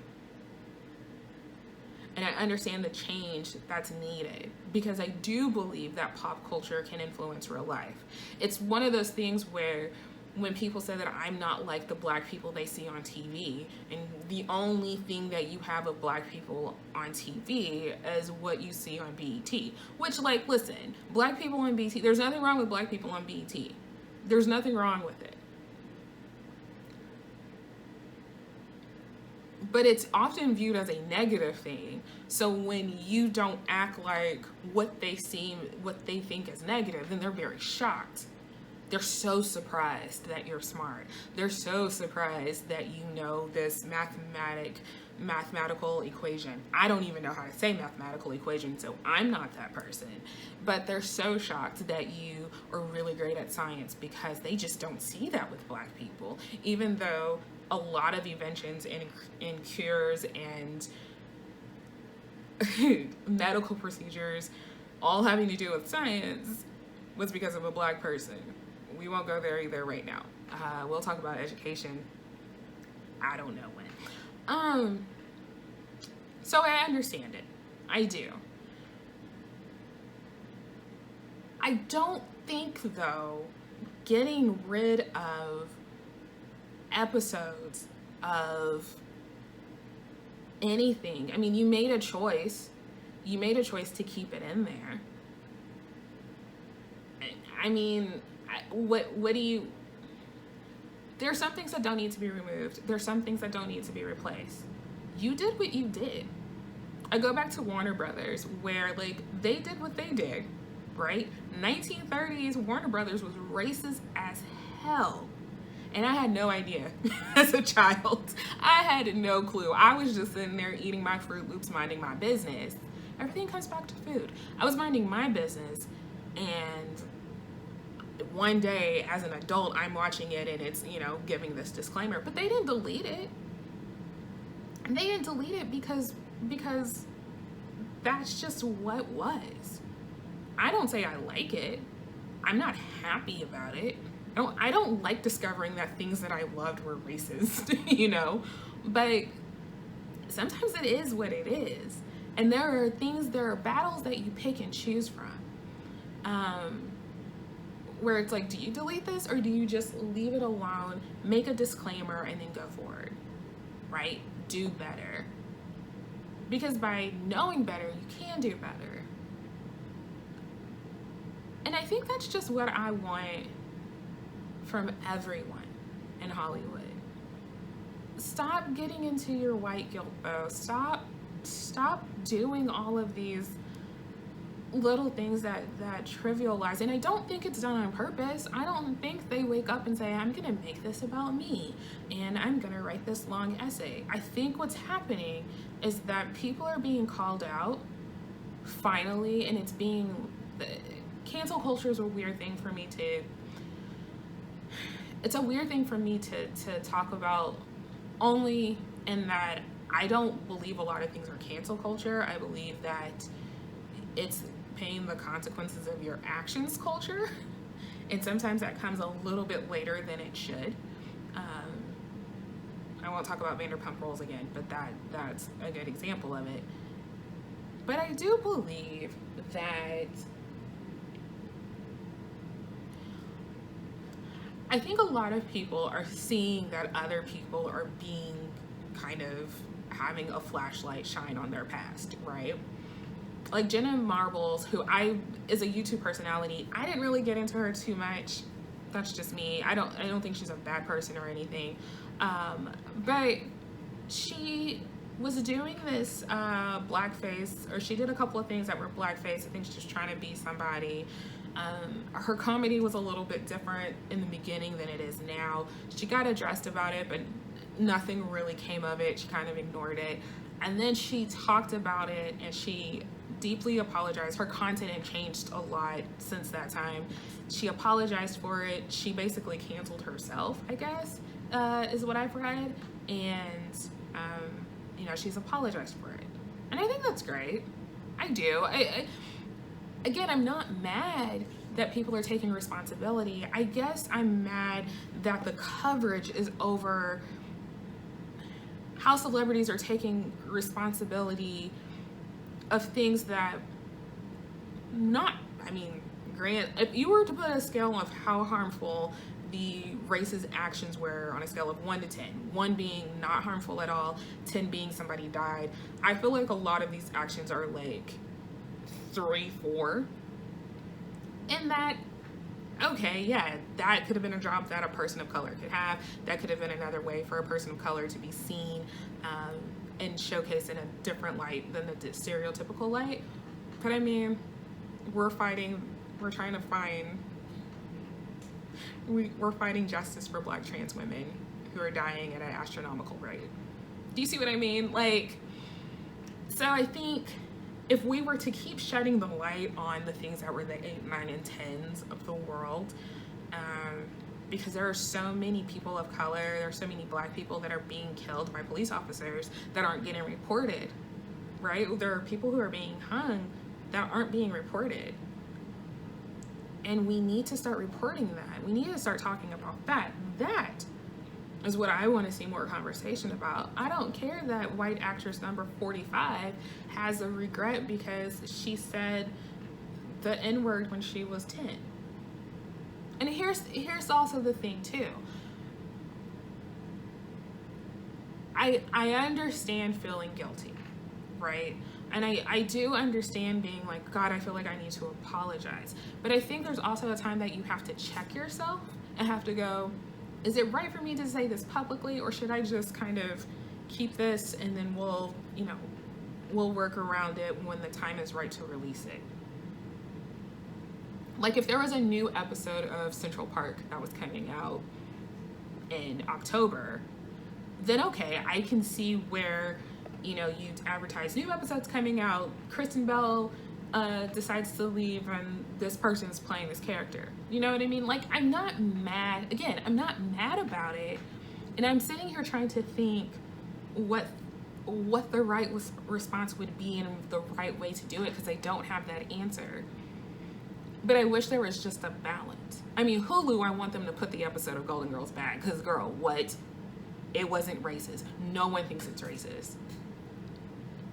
And I understand the change that's needed, because I do believe that pop culture can influence real life. It's one of those things where when people say that I'm not like the black people they see on TV, and the only thing that you have of black people on TV is what you see on BET, which, like, listen, black people on BET, there's nothing wrong with black people on BET. There's nothing wrong with it. But it's often viewed as a negative thing. So when you don't act like what they think is negative, then they're very shocked. They're so surprised that you're smart. They're so surprised that you know this mathematical equation. I don't even know how to say mathematical equation, so I'm not that person. But they're so shocked that you are really great at science, because they just don't see that with black people. Even though a lot of inventions and cures and medical procedures, all having to do with science, was because of a black person. We won't go there either right now. We'll talk about education, I don't know when. So I understand it. I do. I don't think, though, getting rid of episodes of anything, I mean, you made a choice. You made a choice to keep it in there. I mean, what do you, there's some things that don't need to be removed. There's some things that don't need to be replaced. You did what you did. I go back to Warner Brothers, where, like, they did what they did, right? 1930s Warner Brothers was racist as hell. And I had no idea as a child. I had no clue. I was just sitting there eating my Fruit Loops, minding my business. Everything comes back to food. I was minding my business, and one day as an adult, I'm watching it and it's, you know, giving this disclaimer, but they didn't delete it. And they didn't delete it because that's just what was. I don't say I like it. I'm not happy about it. I don't like discovering that things that I loved were racist, you know? But sometimes it is what it is. And there are battles that you pick and choose from. Where it's like, do you delete this or do you just leave it alone, make a disclaimer, and then go forward, right? Do better. Because by knowing better, you can do better. And I think that's just what I want from everyone in Hollywood. Stop getting into your white guilt, though. Stop doing all of these little things that trivialize. And I don't think it's done on purpose. I don't think they wake up and say, I'm gonna make this about me and I'm gonna write this long essay. I think what's happening is that people are being called out finally, and cancel culture is a weird thing for me to talk about, only in that I don't believe a lot of things are cancel culture. I believe that it's paying the consequences of your actions culture, and sometimes that comes a little bit later than it should. I won't talk about Vanderpump Rules again, but that's a good example of it. But I do believe that I think a lot of people are seeing that other people are being kind of having a flashlight shine on their past, right? Like Jenna Marbles, who is a YouTube personality. I didn't really get into her too much. That's just me. I don't think she's a bad person or anything. But she was doing this blackface, or she did a couple of things that were blackface. I think she's just trying to be somebody. Her comedy was a little bit different in the beginning than it is now. She got addressed about it, but nothing really came of it. She kind of ignored it. And then she talked about it and she deeply apologized. Her content had changed a lot since that time. She apologized for it. She basically canceled herself, I guess, is what I've read. And, she's apologized for it. And I think that's great. I do. Again, I'm not mad that people are taking responsibility. I guess I'm mad that the coverage is over how celebrities are taking responsibility of things that if you were to put a scale of how harmful the racist actions were on a scale of 1 to 10, 1 being not harmful at all, 10 being somebody died, I feel like a lot of these actions are like 3, 4. And that, okay, yeah, that could have been a job that a person of color could have. That could have been another way for a person of color to be seen and showcased in a different light than the stereotypical light. But I mean, we're fighting justice for Black trans women who are dying at an astronomical rate. Do you see what I mean? Like, so I think if we were to keep shedding the light on the things that were the 8, 9, and 10s of the world, because there are so many people of color, there are so many Black people that are being killed by police officers that aren't getting reported, right? There are people who are being hung that aren't being reported. And we need to start reporting that. We need to start talking about that. That is what I want to see more conversation about. I don't care that white actress number 45 has a regret because she said the N-word when she was 10. And here's also the thing too. I understand feeling guilty, right? And I do understand being like, God, I feel like I need to apologize. But I think there's also a time that you have to check yourself and have to go, is it right for me to say this publicly, or should I just kind of keep this and then we'll work around it when the time is right to release it? Like if there was a new episode of Central Park that was coming out in October, then okay, I can see where, you advertise new episodes coming out, Kristen Bell decides to leave and this person's playing this character. You know what I mean? Like, I'm not mad. Again, I'm not mad about it. And I'm sitting here trying to think what the right response would be and the right way to do it, because I don't have that answer. But I wish there was just a balance. I mean, Hulu, I want them to put the episode of Golden Girls back, because girl, what? It wasn't racist. No one thinks it's racist.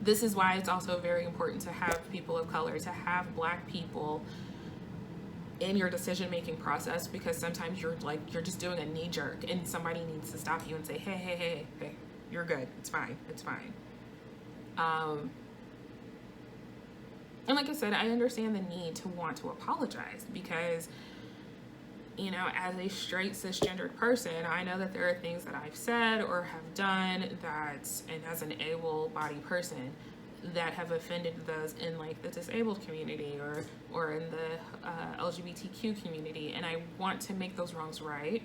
This is why it's also very important to have people of color, to have Black people in your decision-making process, because sometimes you're just doing a knee jerk and somebody needs to stop you and say, hey, you're good. It's fine. And like I said, I understand the need to want to apologize, because, you know, as a straight cisgendered person, I know that there are things that I've said or have done and as an able-bodied person, that have offended those in like the disabled community or in the LGBTQ community, and I want to make those wrongs right.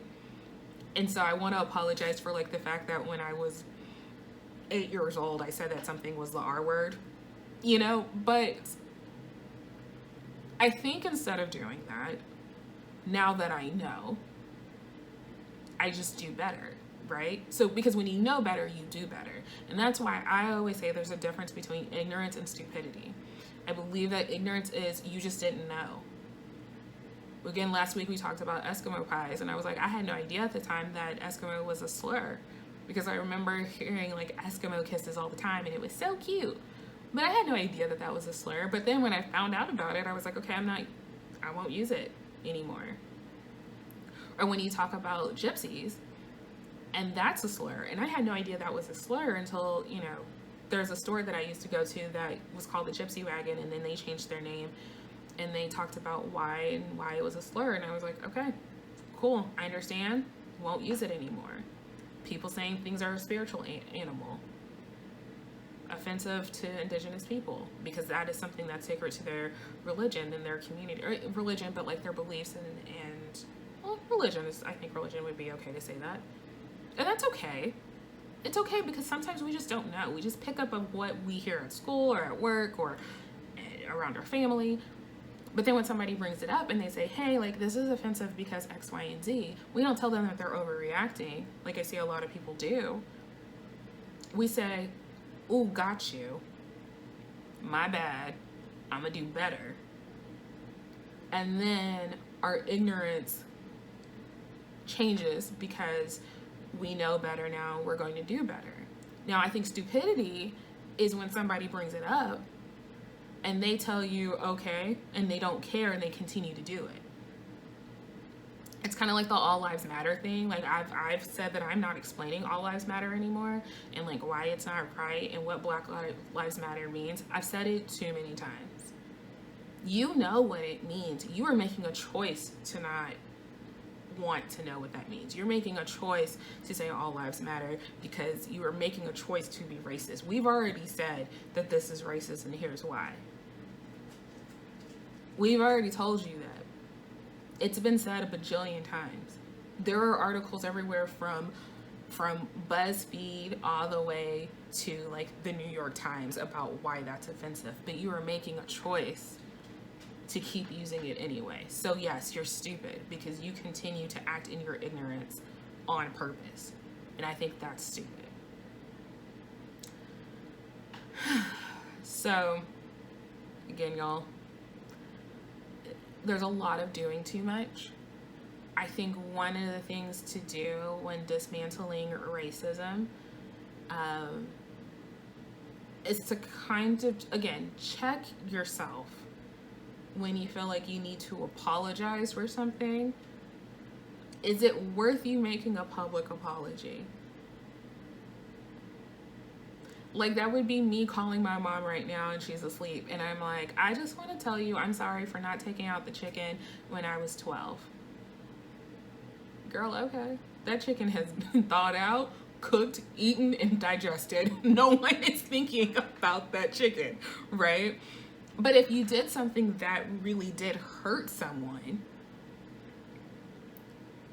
And so I want to apologize for like the fact that when I was 8 years old, I said that something was the R word, you know, but I think instead of doing that, now that I know, I just do better, right? So because when you know better, you do better. And that's why I always say there's a difference between ignorance and stupidity. I believe that ignorance is you just didn't know. Again, last week we talked about Eskimo pies, and I was like, I had no idea at the time that Eskimo was a slur, because I remember hearing like Eskimo kisses all the time, and it was so cute. But I had no idea that that was a slur. But then when I found out about it, I was like, okay, I won't use it anymore. Or when you talk about gypsies, and that's a slur, and I had no idea that was a slur until, you know, there's a store that I used to go to that was called the Gypsy Wagon, and then they changed their name, and they talked about why it was a slur, and I was like, okay, cool, I understand, won't use it anymore. People saying things are a spiritual animal, offensive to indigenous people, because that is something that's sacred to their religion and their community, or religion, but like their beliefs and well, religion is, I think religion would be okay to say that. And that's okay. It's okay, because sometimes we just don't know. We just pick up on what we hear at school or at work or around our family. But then when somebody brings it up and they say, hey, like, this is offensive because X, Y, and Z, we don't tell them that they're overreacting, like I see a lot of people do. We say, ooh, got you. My bad. I'm gonna do better. And then our ignorance changes because we know better now, we're going to do better. Now, I think stupidity is when somebody brings it up and they tell you, okay, and they don't care and they continue to do it. It's kind of like the all lives matter thing. Like I've said that I'm not explaining all lives matter anymore, and like why it's not right and what Black Lives Matter means. I've said it too many times. You know what it means. You are making a choice to not want to know what that means. You're making a choice to say all lives matter because you are making a choice to be racist. We've already said that this is racist, and here's why. We've already told you that. It's been said a bajillion times. There are articles everywhere from BuzzFeed all the way to like the New York Times about why that's offensive, but you are making a choice to keep using it anyway. So yes, you're stupid because you continue to act in your ignorance on purpose. And I think that's stupid. So again, y'all, there's a lot of doing too much. I think one of the things to do when dismantling racism is to kind of, again, check yourself when you feel like you need to apologize for something. Is it worth you making a public apology? Like, that would be me calling my mom right now and she's asleep, and I'm like, I just want to tell you I'm sorry for not taking out the chicken when I was 12. Girl, okay. That chicken has been thawed out, cooked, eaten, and digested. No one is thinking about that chicken, right? But if you did something that really did hurt someone,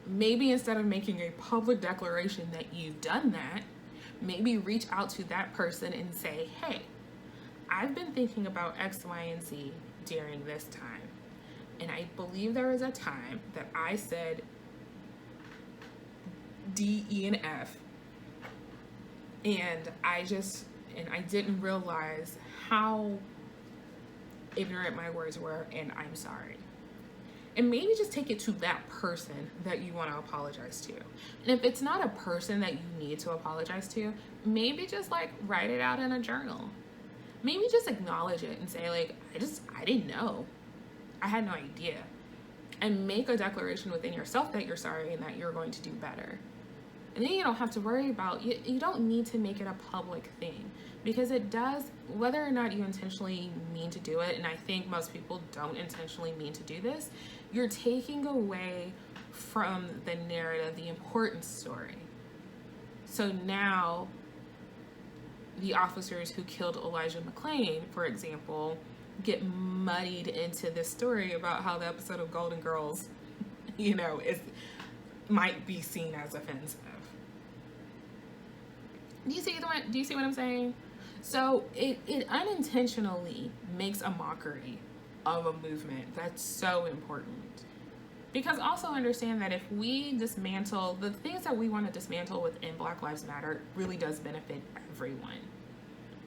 maybe instead of making a public declaration that you've done that, maybe reach out to that person and say, hey, I've been thinking about X, Y, and Z during this time. And I believe there was a time that I said D, E, and F. And I didn't realize how ignorant my words were, and I'm sorry. And maybe just take it to that person that you want to apologize to. And if it's not a person that you need to apologize to, maybe just like write it out in a journal. Maybe just acknowledge it and say like, I didn't know. I had no idea. And make a declaration within yourself that you're sorry and that you're going to do better. And then you don't have to worry about, you don't need to make it a public thing, because it does, whether or not you intentionally mean to do it, and I think most people don't intentionally mean to do this, you're taking away from the narrative the important story. So now the officers who killed Elijah McClain, for example, get muddied into this story about how the episode of Golden Girls, might be seen as offensive. Do you see what I'm saying? So it unintentionally makes a mockery of a movement that's so important. Because also understand that if we dismantle the things that we want to dismantle within Black Lives Matter, really does benefit everyone.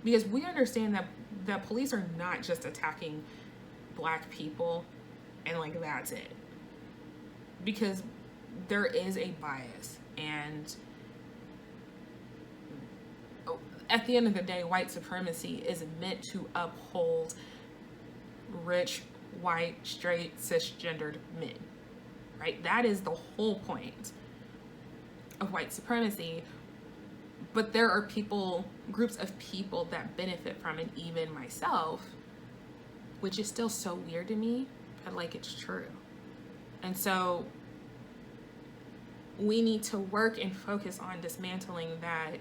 Because we understand that police are not just attacking Black people and like that's it. Because there is a bias, and at the end of the day, white supremacy is meant to uphold rich, white, straight, cisgendered men, right? That is the whole point of white supremacy. But there are groups of people that benefit from it, even myself, which is still so weird to me, but like it's true. And so we need to work and focus on dismantling that.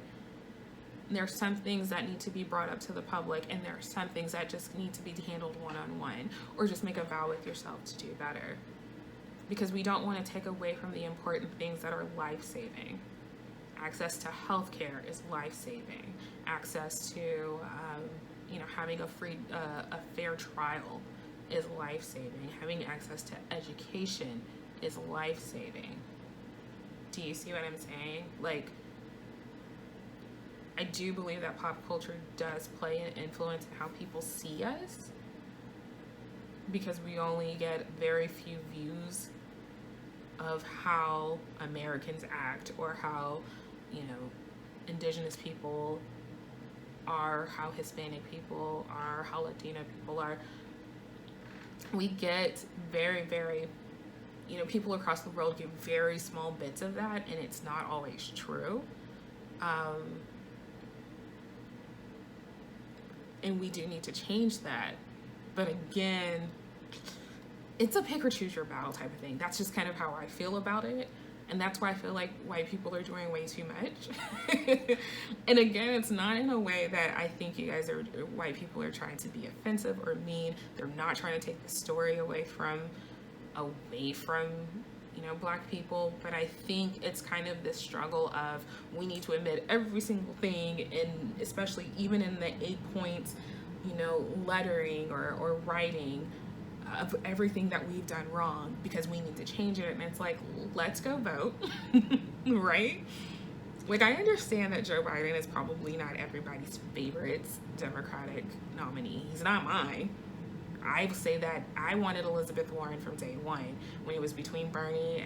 There's some things that need to be brought up to the public, and there are some things that just need to be handled one-on-one, or just make a vow with yourself to do better. Because we don't want to take away from the important things that are life-saving. Access to healthcare is life-saving. Access to, having a fair trial is life-saving. Having access to education is life-saving. Do you see what I'm saying? Like, I do believe that pop culture does play an influence in how people see us, because we only get very few views of how Americans act, or how, indigenous people are, how Hispanic people are, how Latino people are. We get very, very, people across the world get very small bits of that, and it's not always true. And we do need to change that. But again, it's a pick or choose your battle type of thing. That's just kind of how I feel about it. And that's why I feel like white people are doing way too much. And again, it's not in a way that I think white people are trying to be offensive or mean. They're not trying to take the story away from Black people, but I think it's kind of this struggle of, we need to admit every single thing, and especially even in the 8 points, lettering or writing of everything that we've done wrong, because we need to change it. And it's like, let's go vote, right? Like, I understand that Joe Biden is probably not everybody's favorite Democratic nominee. He's not mine. I say that I wanted Elizabeth Warren from day one. When it was between Bernie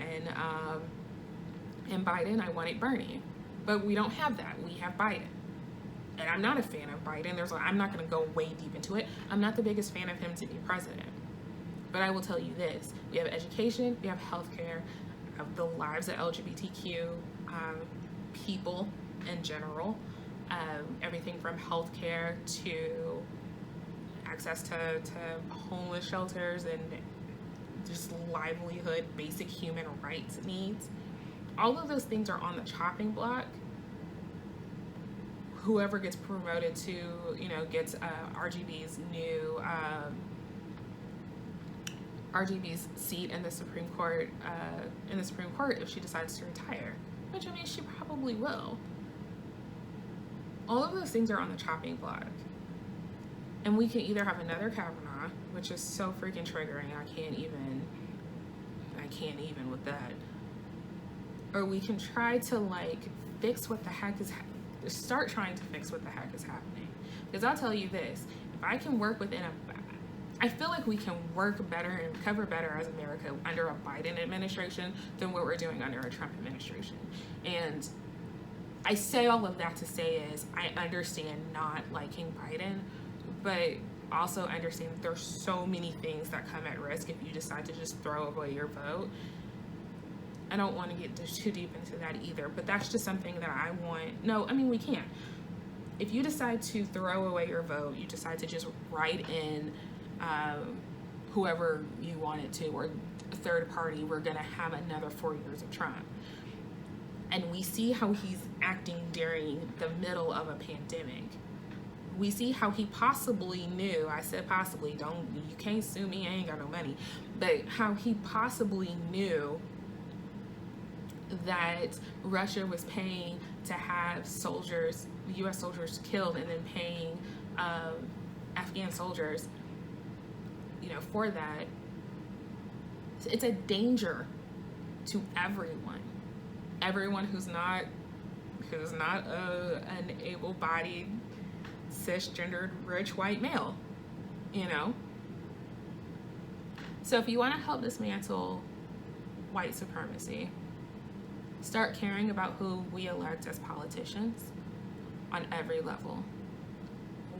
and Biden, I wanted Bernie. But we don't have that. We have Biden. And I'm not a fan of Biden. I'm not going to go way deep into it. I'm not the biggest fan of him to be president. But I will tell you this. We have education. We have healthcare. The lives of LGBTQ people in general. Everything from healthcare to access to homeless shelters and just livelihood, basic human rights needs. All of those things are on the chopping block. Whoever gets promoted to, gets RGB's new RGB's seat in the Supreme Court, if she decides to retire, which I mean she probably will. All of those things are on the chopping block. And we can either have another Kavanaugh, which is so freaking triggering, I can't even with that. Or we can try to fix what the heck is start trying to fix what the heck is happening. Because I'll tell you this, if I can work within I feel like we can work better and recover better as America under a Biden administration than what we're doing under a Trump administration. And I say all of that to say is I understand not liking Biden, but also understand that there's so many things that come at risk if you decide to just throw away your vote. I don't want to get too deep into that either, but that's just something that I want. No, I mean, we can't. If you decide to throw away your vote, you decide to just write in whoever you want it to, or a third party, we're going to have another 4 years of Trump. And we see how he's acting during the middle of a pandemic. We see how he possibly knew, I said possibly, you can't sue me, I ain't got no money, but how he possibly knew that Russia was paying to have soldiers, US soldiers killed, and then paying Afghan soldiers, for that. It's a danger to everyone who's not an able-bodied, cisgendered, rich white male, So if you want to help dismantle white supremacy, start caring about who we elect as politicians on every level.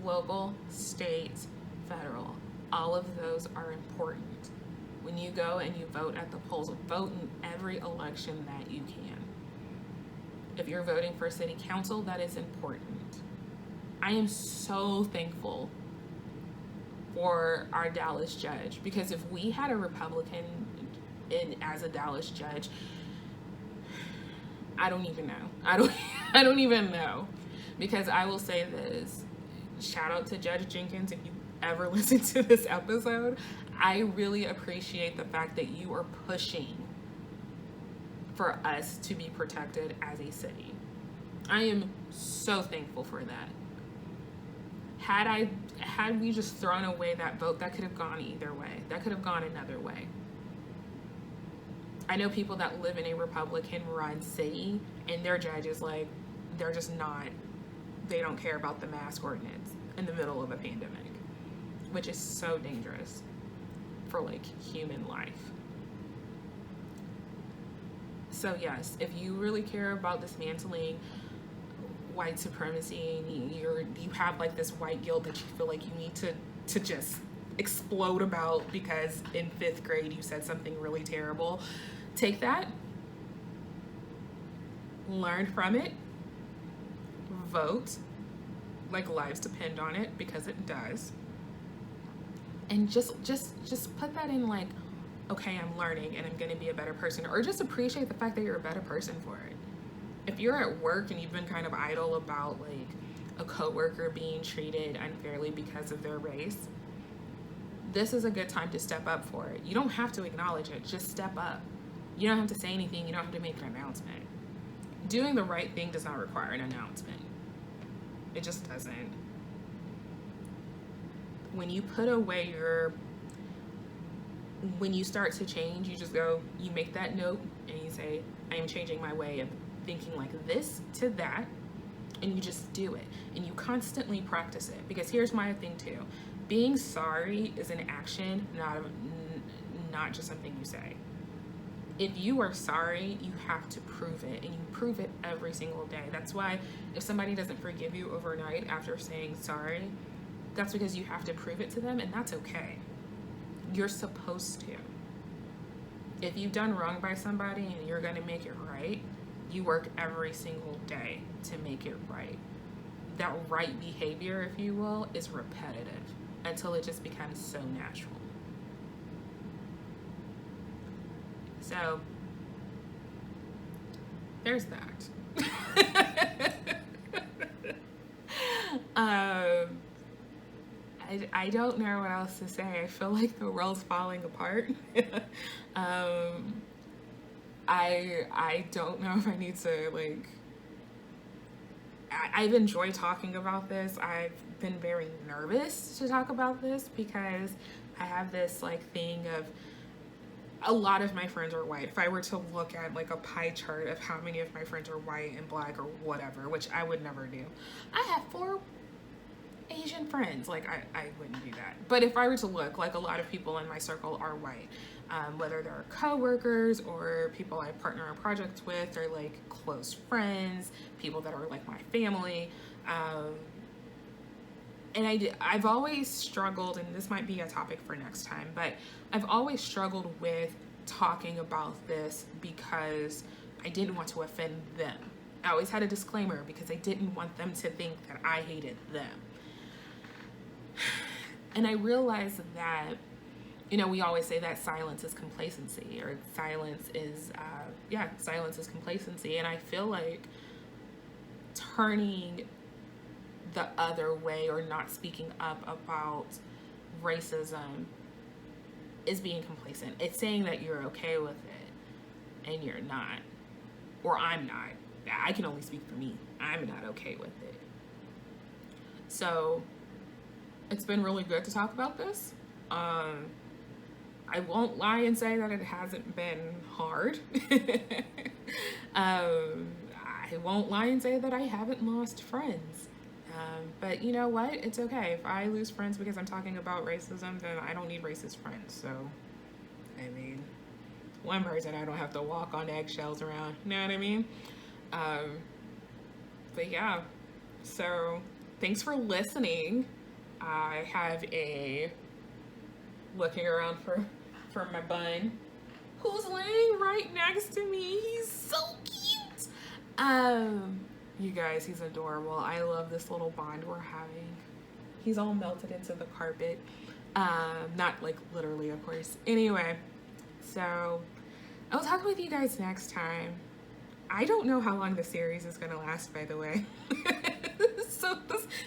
Local, state, federal. All of those are important. When you go and you vote at the polls, vote in every election that you can. If you're voting for city council, that is important. I am so thankful for our Dallas judge, because if we had a Republican as a Dallas judge, I don't even know. I don't even know. Because I will say this, shout out to Judge Jenkins if you ever listen to this episode. I really appreciate the fact that you are pushing for us to be protected as a city. I am so thankful for that. Had we just thrown away that vote, that could have gone either way. That could have gone another way. I know people that live in a Republican-run city, and their judges, they're just not, they don't care about the mask ordinance in the middle of a pandemic, which is so dangerous for, human life. So yes, if you really care about dismantling white supremacy, and you have, this white guilt that you feel like you need to just explode about because in 5th grade you said something really terrible, take that, learn from it, vote like lives depend on it, because it does, and just put that in, okay, I'm learning and I'm going to be a better person, or just appreciate the fact that you're a better person for it. If you're at work and you've been kind of idle about a coworker being treated unfairly because of their race, this is a good time to step up for it. You don't have to acknowledge it, just step up. You don't have to say anything, you don't have to make an announcement. Doing the right thing does not require an announcement. It just doesn't. When you put away when you start to change, you just go, you make that note and you say, I am changing my way of thinking like this to that, and you just do it. And you constantly practice it, because here's my thing too. Being sorry is an action, not just something you say. If you are sorry, you have to prove it, and you prove it every single day. That's why if somebody doesn't forgive you overnight after saying sorry, that's because you have to prove it to them, and that's okay. You're supposed to. If you've done wrong by somebody and you're going to make it right, you work every single day to make it right. That right behavior, if you will, is repetitive until it just becomes so natural. So, there's that. I don't know what else to say. I feel like the world's falling apart. I don't know if I need to, I've enjoyed talking about this. I've been very nervous to talk about this because I have this thing of, a lot of my friends are white. If I were to look at a pie chart of how many of my friends are white and black or whatever, which I would never do, I have 4 Asian friends. Like, I wouldn't do that. But if I were to look, like, a lot of people in my circle are white. Whether they're co-workers or people I partner on projects with, or like close friends, people that are like my family. And I've always struggled, and this might be a topic for next time, but I've always struggled with talking about this because I didn't want to offend them. I always had a disclaimer because I didn't want them to think that I hated them. And I realized that, you know, we always say that silence is complacency, or silence is complacency. And I feel like turning the other way or not speaking up about racism is being complacent. It's saying that you're okay with it and you're not, or I'm not. I can only speak for me. I'm not okay with it. So it's been really good to talk about this. I won't lie and say that it hasn't been hard. I won't lie and say that I haven't lost friends. But you know what? It's okay. If I lose friends because I'm talking about racism, then I don't need racist friends. So, I mean, one person I don't have to walk on eggshells around. You know what I mean? But yeah. So, thanks for listening. I have looking around for my bun, who's laying right next to me. He's so cute. You guys, he's adorable. I love this little bond we're having. He's all melted into the carpet. Not like literally, of course. Anyway, so I'll talk with you guys next time. I don't know how long the series is gonna last, by the way. So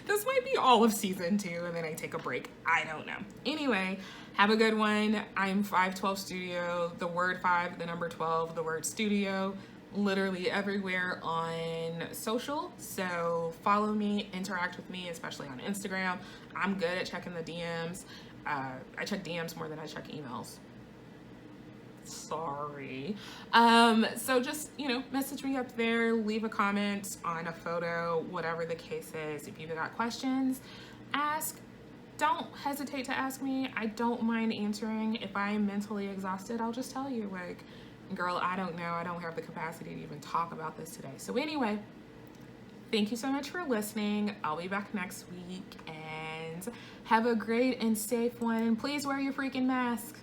this might be all of season 2, and then I take a break. I don't know. Anyway, have a good one. I'm FIVE12 STUDIO, the word 5, the number 12, the word studio, literally everywhere on social. So follow me, interact with me, especially on Instagram. I'm good at checking the DMs. I check DMs more than I check emails. Sorry. So just, you know, message me up there, leave a comment on a photo, whatever the case is. If you've got questions, ask. Don't hesitate to ask me. I don't mind answering. If I'm mentally exhausted, I'll just tell you, like, girl, I don't know. I don't have the capacity to even talk about this today. So anyway, thank you so much for listening. I'll be back next week, and have a great and safe one. Please wear your freaking mask.